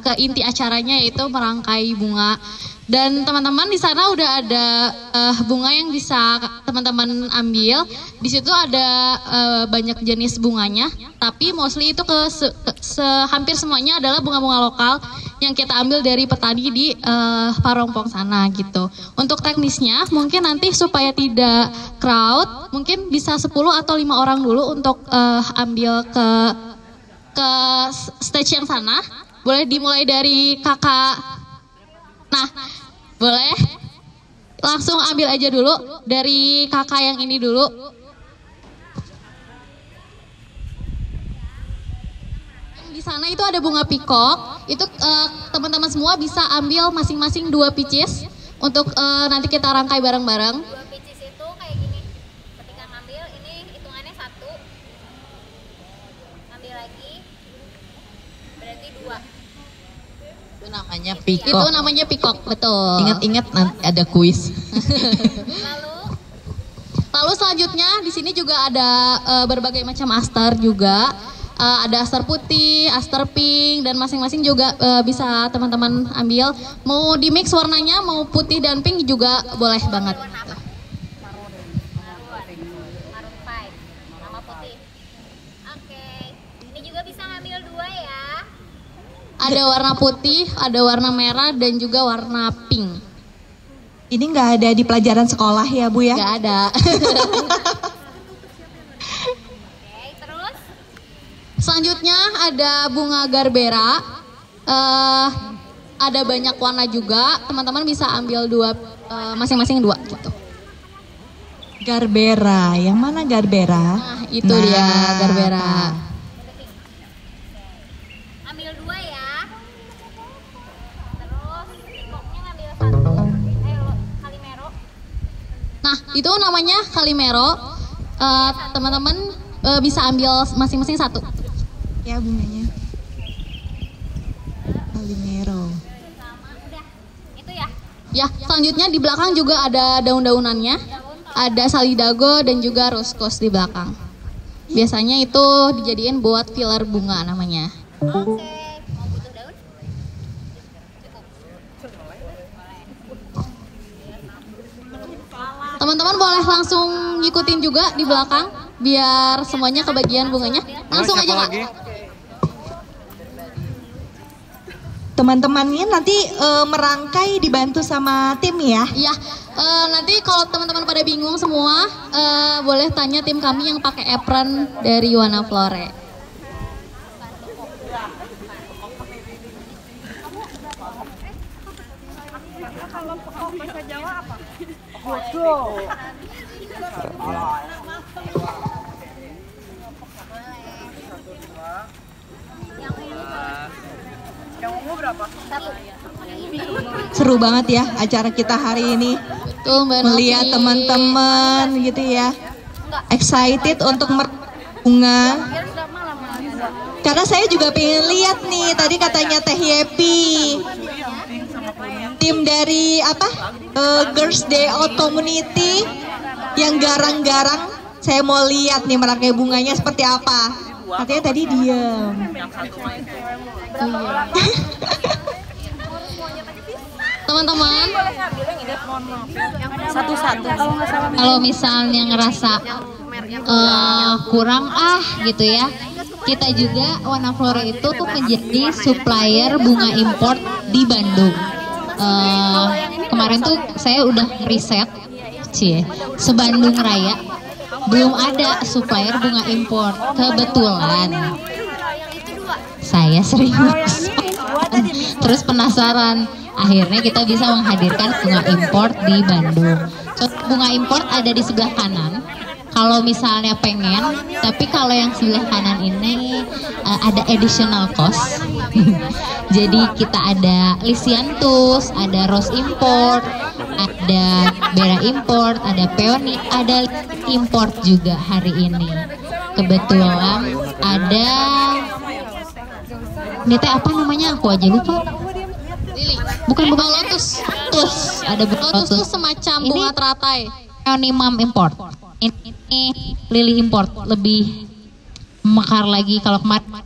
ke inti acaranya, yaitu merangkai bunga. Dan teman-teman di sana udah ada bunga yang bisa teman-teman ambil. Di situ ada banyak jenis bunganya, tapi mostly itu hampir semuanya adalah bunga-bunga lokal yang kita ambil dari petani di Parongpong sana gitu. Untuk teknisnya mungkin nanti supaya tidak crowd, mungkin bisa 10 atau 5 orang dulu untuk ambil ke stage yang sana. Boleh dimulai dari kakak. Nah, boleh langsung ambil aja dulu dari kakak yang ini dulu. Di sana itu ada bunga pikok. Itu teman-teman semua bisa ambil masing-masing 2 pieces untuk nanti kita rangkai bareng-bareng. 2 pieces itu kayak gini. Ketika ngambil ini hitungannya 1. Ngambil lagi. Berarti 2. Itu namanya pikok. Itu namanya pikok, betul. Ingat-ingat nanti ada kuis. Lalu selanjutnya di sini juga ada berbagai macam aster juga. Ada aster putih, aster pink, dan masing-masing juga bisa teman-teman ambil. Mau di mix warnanya, mau putih dan pink juga boleh banget. Maroon 5 sama putih. Oke. Ini juga bisa ngambil 2 ya. Ada warna putih, ada warna merah, dan juga warna pink. Ini nggak ada di pelajaran sekolah ya Bu ya? Nggak ada. Oke, terus? Selanjutnya ada bunga garbera. Ada banyak warna juga. Teman-teman bisa ambil 2, masing-masing 2 gitu. Garbera, yang mana garbera? Nah, itu dia garbera. Ambil 2 ya. Terus pikoknya ngambil 1. Kalimero. Nah, itu namanya kalimero. Teman-teman bisa ambil masing-masing 1. Ya bunganya. Kalimero. Sama udah. Itu ya. Ya, selanjutnya di belakang juga ada daun-daunannya. Ada salidago dan juga roscos di belakang. Biasanya itu dijadiin buat filler bunga namanya. Oke. Mau butuh daun? Teman-teman boleh langsung ngikutin juga di belakang biar semuanya kebagian bunganya. Langsung aja Kak. Teman-temannya nanti merangkai dibantu sama tim ya? Iya, nanti kalau teman-teman pada bingung semua, boleh tanya tim kami yang pakai apron dari Wana Flora. Kalau bahasa Jawa apa? Bodoh. Yang ungu berapa? 1. Seru banget ya acara kita hari ini. Tuh, melihat teman-teman gitu ya. Excited untuk bunga. Karena saya juga pengen lihat nih, tadi katanya Teh Yepi. Tim dari apa? Girls Day Out Community yang garang-garang. Saya mau lihat nih merangkai bunganya seperti apa. Katanya tadi diam. Teman-teman, satu-satu kalau misalnya ngerasa kurang gitu ya, kita juga Wana Flora itu tuh menjadi supplier bunga import di Bandung. Kemarin tuh saya udah riset, se-Bandung Raya belum ada supplier bunga import. Kebetulan saya sering terus penasaran. Akhirnya kita bisa menghadirkan bunga import di Bandung. Bunga import ada di sebelah kanan. Kalau misalnya pengen, tapi kalau yang sebelah kanan ini ada additional cost. Jadi kita ada Lisianthus, ada Rose import, ada Bera import, ada Peony, ada import juga hari ini. Kebetulan ada, ini teh apa namanya? Aku aja lupa. Lili. Bukan bunga lotus. Ada bunga lotus tuh semacam bunga teratai. Peony Mom import. Ini lili import, lebih mekar lagi kalau kemarin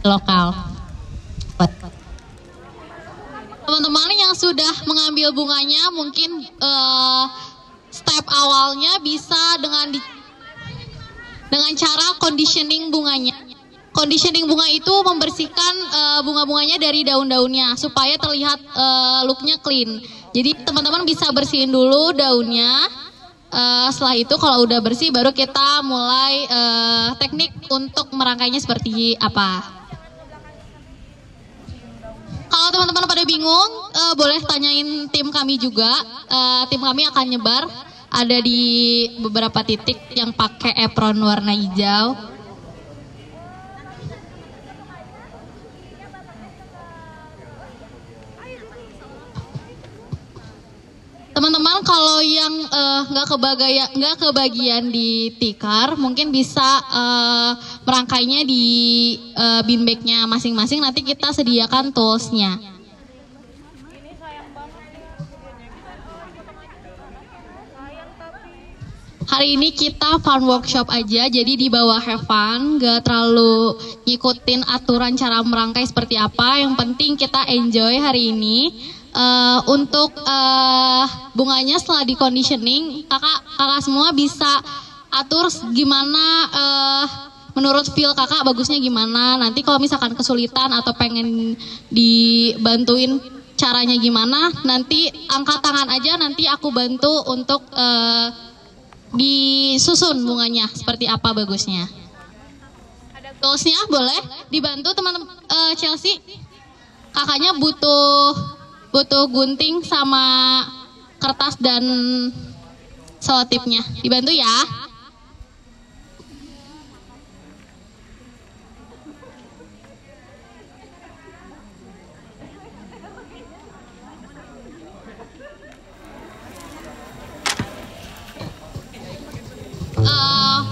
lokal. Teman-teman yang sudah mengambil bunganya mungkin step awalnya bisa dengan cara conditioning bunganya. Conditioning bunga itu membersihkan bunga-bunganya dari daun-daunnya supaya terlihat looknya clean. Jadi teman-teman bisa bersihin dulu daunnya. Setelah itu kalau udah bersih baru kita mulai teknik untuk merangkainya seperti apa. Kalau teman-teman pada bingung, boleh tanyain tim kami juga. Tim kami akan nyebar, ada di beberapa titik yang pakai apron warna hijau. Teman-teman kalau yang nggak kebagian di tikar, mungkin bisa merangkainya di bin bagnya masing-masing. Nanti kita sediakan toolsnya. Hari ini kita fun workshop aja, jadi di bawah have fun, nggak terlalu ngikutin aturan cara merangkai seperti apa. Yang penting kita enjoy hari ini. Untuk bunganya setelah di conditioning, kakak semua bisa atur gimana menurut feel kakak bagusnya gimana. Nanti kalau misalkan kesulitan atau pengen dibantuin caranya gimana, nanti angkat tangan aja, nanti aku bantu untuk disusun bunganya seperti apa bagusnya. Toolsnya boleh dibantu teman-teman. Chelsea, kakaknya butuh gunting sama kertas dan selotipnya. Dibantu ya.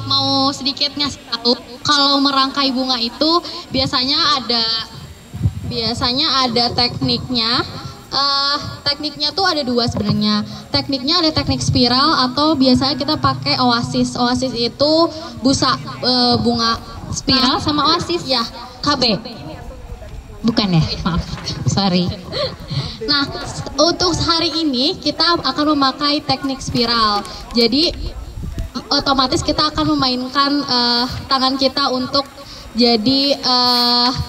Mau sedikit ngasih tahu, kalau merangkai bunga itu biasanya ada tekniknya. Tekniknya tuh ada dua sebenarnya. Tekniknya ada teknik spiral atau biasanya kita pakai oasis. Oasis itu busa bunga spiral sama oasis ya. KB. Bukan ya? Maaf. Sorry. Nah, untuk hari ini kita akan memakai teknik spiral. Jadi otomatis kita akan memainkan tangan kita untuk jadi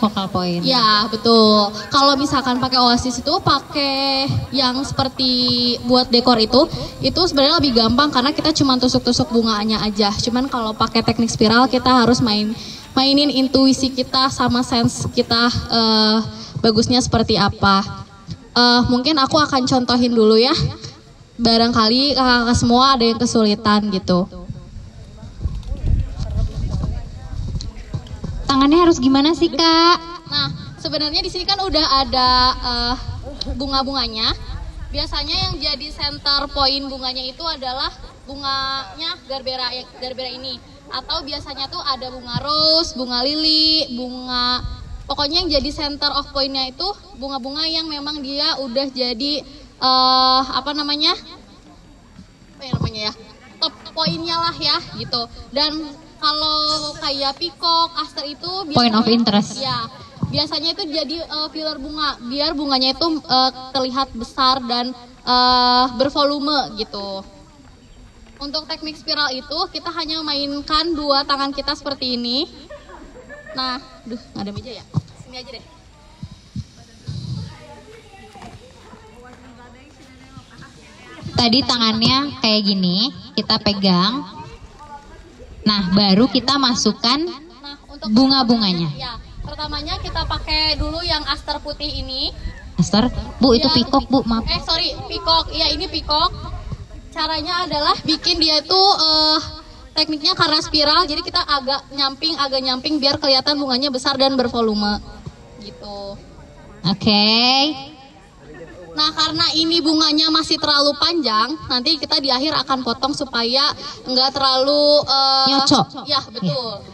focal point. Ya, betul. Kalau misalkan pakai oasis itu pakai yang seperti buat dekor itu sebenarnya lebih gampang karena kita cuma tusuk-tusuk bunganya aja. Cuman kalau pakai teknik spiral kita harus mainin intuisi kita sama sense kita bagusnya seperti apa. Mungkin aku akan contohin dulu ya. Barangkali kakak-kakak semua ada yang kesulitan gitu. Tangannya harus gimana sih, Kak? Nah, sebenarnya di sini kan udah ada bunga-bunganya. Biasanya yang jadi center point bunganya itu adalah bunganya Garbera ini. Atau biasanya tuh ada bunga rose, bunga lili, bunga, pokoknya yang jadi center of point-nya itu bunga-bunga yang memang dia udah jadi top poinnya lah ya gitu. Dan kalau kayak peacock, aster itu biasanya, Point of interest. Ya, biasanya itu jadi filler bunga, biar bunganya itu terlihat besar dan bervolume gitu. Untuk teknik spiral itu kita hanya mainkan dua tangan kita seperti ini. Nah, nggak ada meja ya? Sini aja deh. Tadi tangannya kayak gini, kita pegang. Nah, baru kita masukkan bunga-bunganya. Ya, pertamanya kita pakai dulu yang aster putih ini. Aster, Bu itu peacock Bu, maaf. Peacock, ya ini peacock. Caranya adalah bikin dia itu tekniknya karena spiral, jadi kita agak nyamping biar kelihatan bunganya besar dan bervolume gitu. Oke. Nah, karena ini bunganya masih terlalu panjang, nanti kita di akhir akan potong supaya nggak terlalu nyocok. Ya, betul.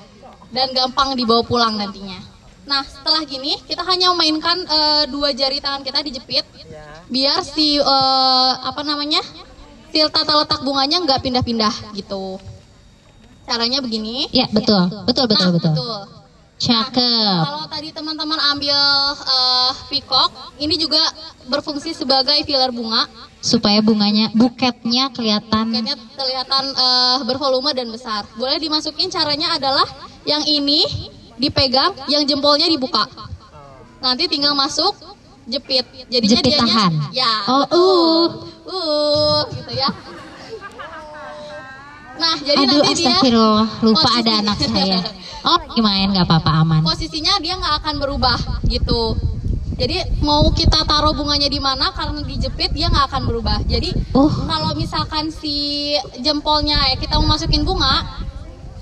Dan gampang dibawa pulang nantinya. Nah, setelah gini kita hanya mainkan dua jari tangan kita dijepit biar si tata letak bunganya nggak pindah-pindah gitu. Caranya begini. Ya, betul. Betul. Cakep. Kalau tadi teman-teman ambil peacock, ini juga berfungsi sebagai filler bunga. Supaya buketnya kelihatan. Bervolume dan besar. Boleh dimasukin, caranya adalah yang ini dipegang, yang jempolnya dibuka. Nanti tinggal masuk, jepit. Jadinya jepit tahan. Ya. Gitu ya. Nah, jadi aduh, nanti astagfirullah, lupa ada anak saya. Oh, gimana, nggak apa-apa, aman. Posisinya dia nggak akan berubah gitu. Jadi mau kita taruh bunganya di mana, karena dijepit dia nggak akan berubah. Jadi kalau misalkan si jempolnya kita mau masukin bunga,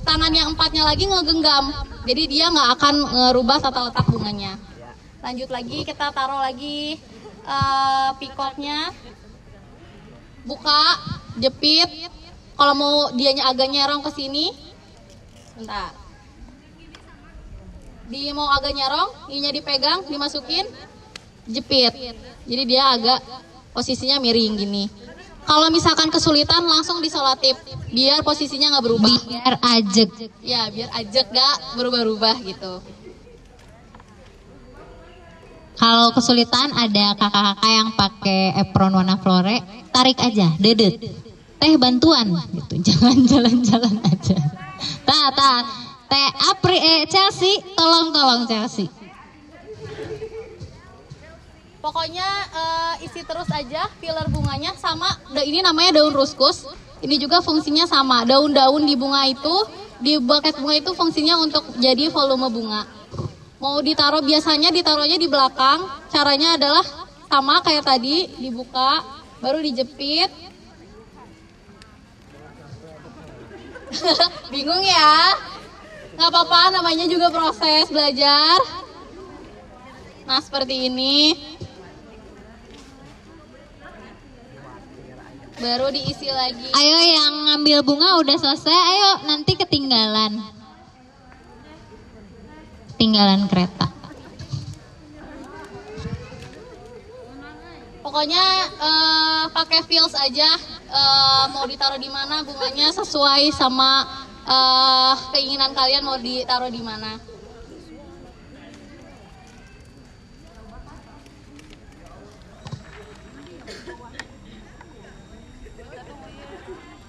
tangan yang empatnya lagi ngegenggam. Jadi dia nggak akan ngerubah tata letak bunganya. Lanjut lagi, kita taruh lagi peacocknya, buka, jepit. Kalau mau dianya agak nyerong ke sini, bentar. Mau agak nyerong, ininya dipegang, dimasukin, jepit. Jadi dia agak posisinya miring gini. Kalau misalkan kesulitan langsung disolatip, biar posisinya nggak berubah. Biar ajek. Ya, biar ajek nggak berubah-ubah gitu. Kalau kesulitan ada kakak-kakak yang pakai apron warna flore, tarik aja, dedet. Teh bantuan gitu, jangan jalan-jalan aja. Chelsea, tolong Chelsea. Pokoknya isi terus aja filler bunganya sama. Ini namanya daun ruskus. Ini juga fungsinya sama. Daun-daun di bunga itu, di buket bunga itu fungsinya untuk jadi volume bunga. Mau ditaruh, biasanya ditaruhnya di belakang. Caranya adalah sama kayak tadi, dibuka, baru dijepit. Bingung ya? Nggak apa-apa, namanya juga proses belajar. Nah, seperti ini. Baru diisi lagi. Ayo yang ngambil bunga udah selesai, ayo nanti ketinggalan. Ketinggalan kereta. Pokoknya pakai feels aja, mau ditaruh di mana bunganya sesuai sama keinginan kalian mau ditaruh di mana.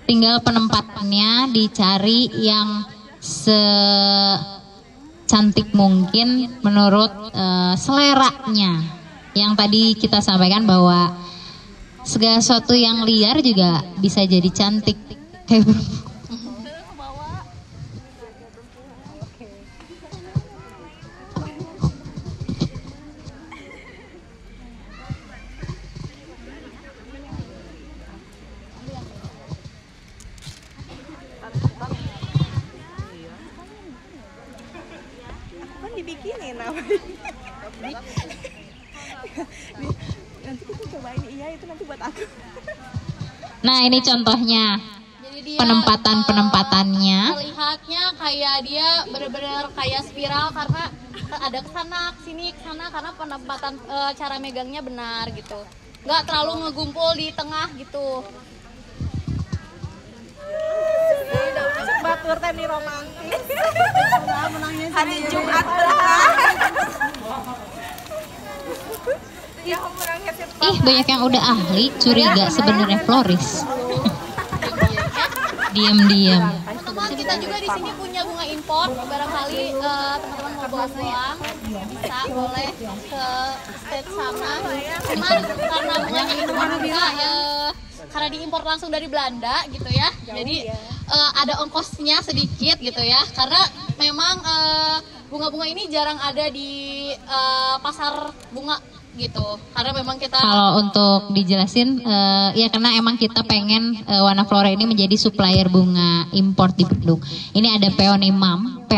Tinggal penempatannya dicari yang secantik mungkin menurut seleranya. Yang tadi kita sampaikan bahwa segala sesuatu yang liar juga bisa jadi cantik. Kayak dibikinin buat aku. Nah ini contohnya penempatan-penempatannya. Terlihatnya kayak dia benar-benar kayak spiral karena ada kesana, kesini, kesana karena penempatan cara megangnya benar gitu. Nggak terlalu ngegumpul di tengah gitu. Batur teh nih romantis. Hari Jumat berkah. Ih banyak yang udah ahli, curiga sebenarnya floris. Diam-diam. Teman kita juga di sini punya bunga impor, barangkali teman-teman mau bawa pulang bisa boleh ke stage sana. Cuman karena bunganya itu juga karena diimpor langsung dari Belanda gitu ya, jadi ada ongkosnya sedikit gitu ya, karena memang bunga-bunga ini jarang ada di pasar bunga gitu, karena memang kita kalau untuk dijelasin ya karena emang kita pengen Wana Flora ini menjadi supplier bunga import di Bandung. Ini ada peonimum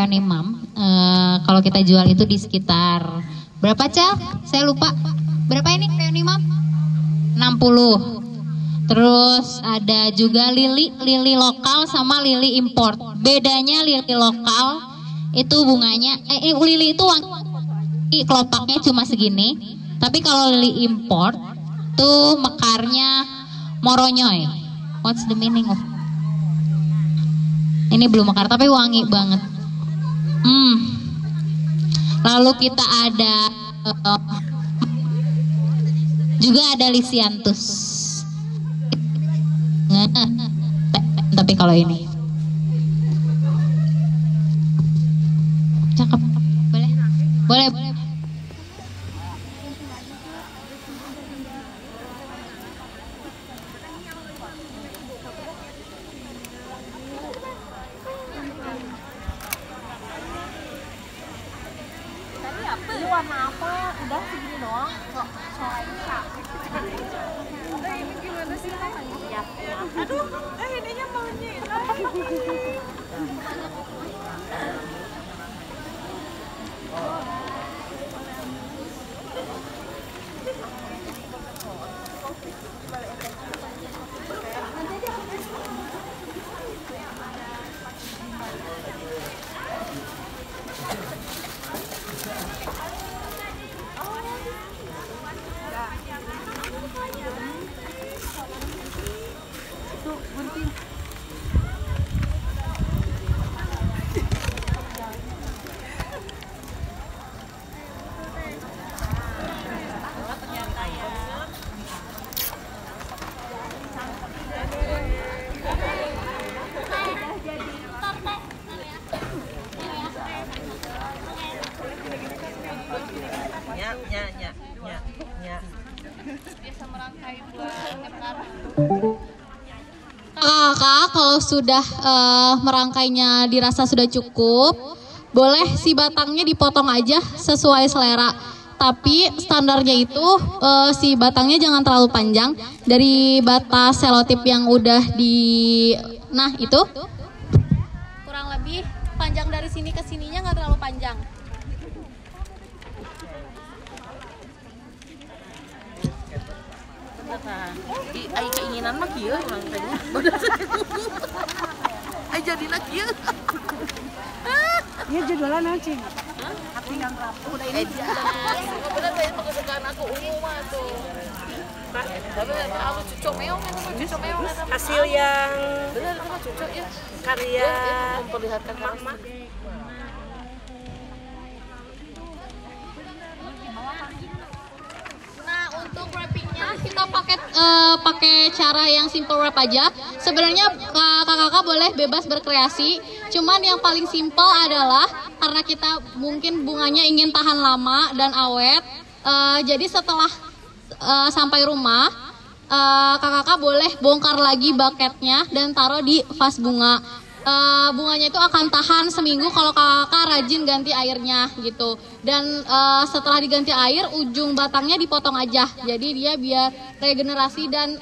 kalau kita jual itu di sekitar berapa Cel? Saya lupa berapa ini peonimum? 60. Terus ada juga lili lokal sama lili import. Bedanya lili lokal itu bunganya lili itu wangi, kelopaknya cuma segini. Tapi kalau lili import tuh mekarnya moronyoy. What's the meaning of? Ini belum mekar tapi wangi banget. Lalu kita ada juga ada lisianthus. Tapi kalau ini cakep, boleh. Ini warna apa? Udah segini doang. Kok soalnya capek. Ini gimana sih? Aduh, ininya maunya. Kakak kalau sudah merangkainya dirasa sudah cukup, boleh si batangnya dipotong aja sesuai selera. Tapi standarnya itu si batangnya jangan terlalu panjang dari batas selotip yang udah nah itu kurang lebih panjang dari sini ke sininya nggak terlalu panjang. Ai keinginan mah kieu urang teh. Ai jadina kieu. Ieu judulna naon, Cing? Hati yang rapuh udah ini. Bener teh kesukaan aku ungu mah tuh. Tapi aku cucuk meong itu mah cucuk meong. Hasil yang bener itu mah cucuk ya. Karya memperlihatkan mama. Untuk wrappingnya kita pakai cara yang simple wrap aja. Sebenarnya kakak-kakak boleh bebas berkreasi. Cuman yang paling simple adalah karena kita mungkin bunganya ingin tahan lama dan awet. Jadi setelah sampai rumah, kakak-kakak boleh bongkar lagi bucketnya dan taruh di vas bunga. Bunganya itu akan tahan seminggu kalau kakak rajin ganti airnya gitu. Dan setelah diganti air, ujung batangnya dipotong aja. Jadi dia biar regenerasi dan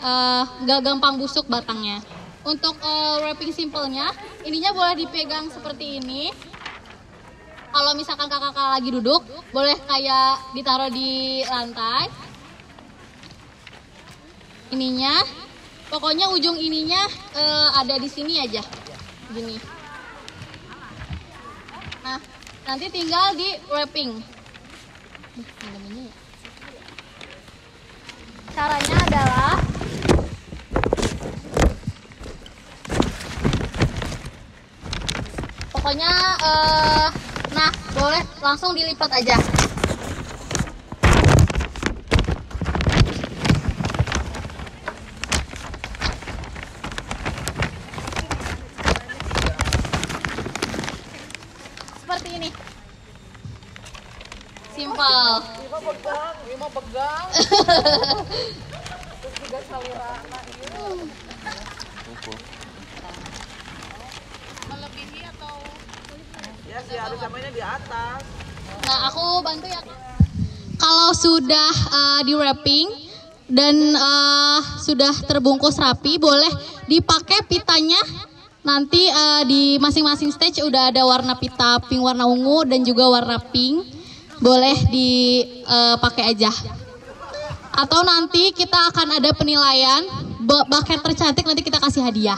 gak gampang busuk batangnya. Untuk wrapping simpelnya, ininya boleh dipegang seperti ini. Kalau misalkan kakak lagi duduk, boleh kayak ditaruh di lantai. ininya. Pokoknya ujung ininya ada di sini aja, gini. Nah, nanti tinggal di wrapping. Caranya adalah pokoknya nah boleh langsung dilipat aja. Seperti ini. Simpel. Lima pegang. Terus juga salurana gitu. Melebihi atau? Ya sih harus samanya di atas. Nah, aku bantu ya. Kalau sudah di wrapping dan sudah terbungkus rapi, boleh dipakai pitanya. Nanti di masing-masing stage udah ada warna pita pink, warna ungu, dan juga warna pink. Boleh dipakai aja. Atau nanti kita akan ada penilaian bucket tercantik, nanti kita kasih hadiah.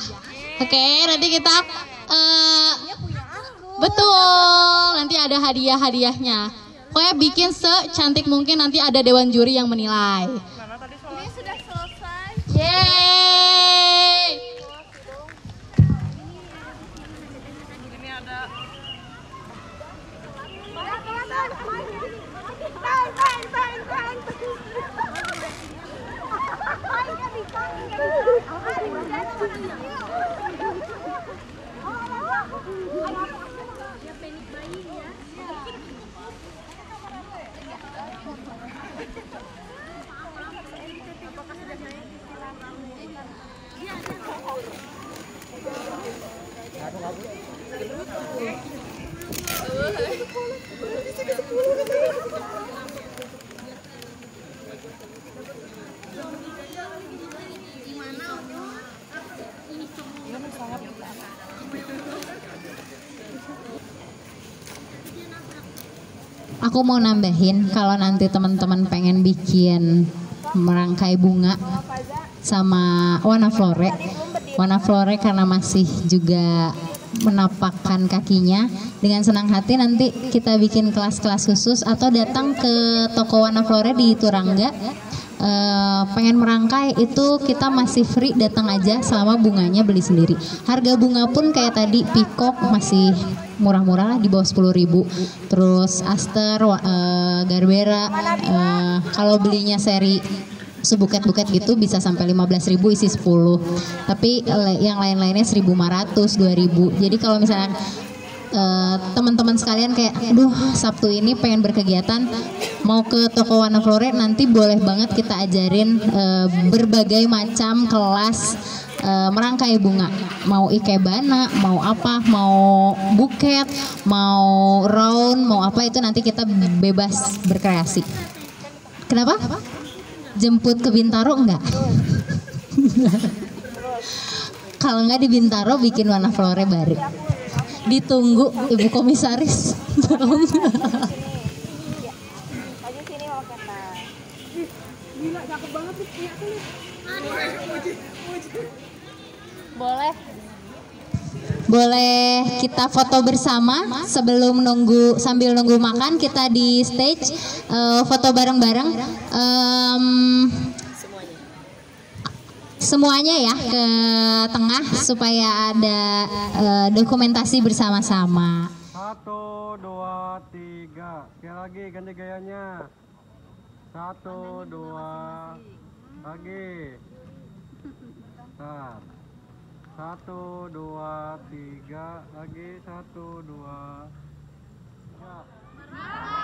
Oke, nanti kita betul, nanti ada hadiah-hadiahnya. Pokoknya bikin secantik mungkin, nanti ada dewan juri yang menilai. Ini sudah selesai. Yeay! Ini ada. Aku mau nambahin kalau nanti teman-teman pengen bikin merangkai bunga sama warna flore karena masih juga menapakkan kakinya, dengan senang hati nanti kita bikin kelas-kelas khusus atau datang ke toko warna flore di Turangga. Pengen merangkai itu kita masih free, datang aja selama bunganya beli sendiri. Harga bunga pun kayak tadi peacock masih murah-murah lah, di bawah 10.000. Terus aster, garbera, kalau belinya seri sebuket-buket gitu bisa sampai 15.000 isi 10. Tapi yang lain-lainnya 1.500, 2.000. Jadi kalau misalnya teman-teman sekalian kayak, aduh Sabtu ini pengen berkegiatan, mau ke toko warna flore, nanti boleh banget kita ajarin berbagai macam kelas merangkai bunga. Mau ikebana, mau apa, mau buket, mau round, mau apa, itu nanti kita bebas berkreasi. Kenapa? Jemput ke Bintaro enggak? Kalau enggak di Bintaro bikin warna flore baru. Ditunggu Ibu Komisaris. Boleh kita foto bersama sambil nunggu makan, kita di stage foto bareng-bareng. Semuanya ya ke tengah supaya ada dokumentasi bersama-sama. 1, 2, 3. Sekali lagi ganti gayanya. 1, 2, lagi. Bentar. 1, 2, 3, lagi 1, 2, 3.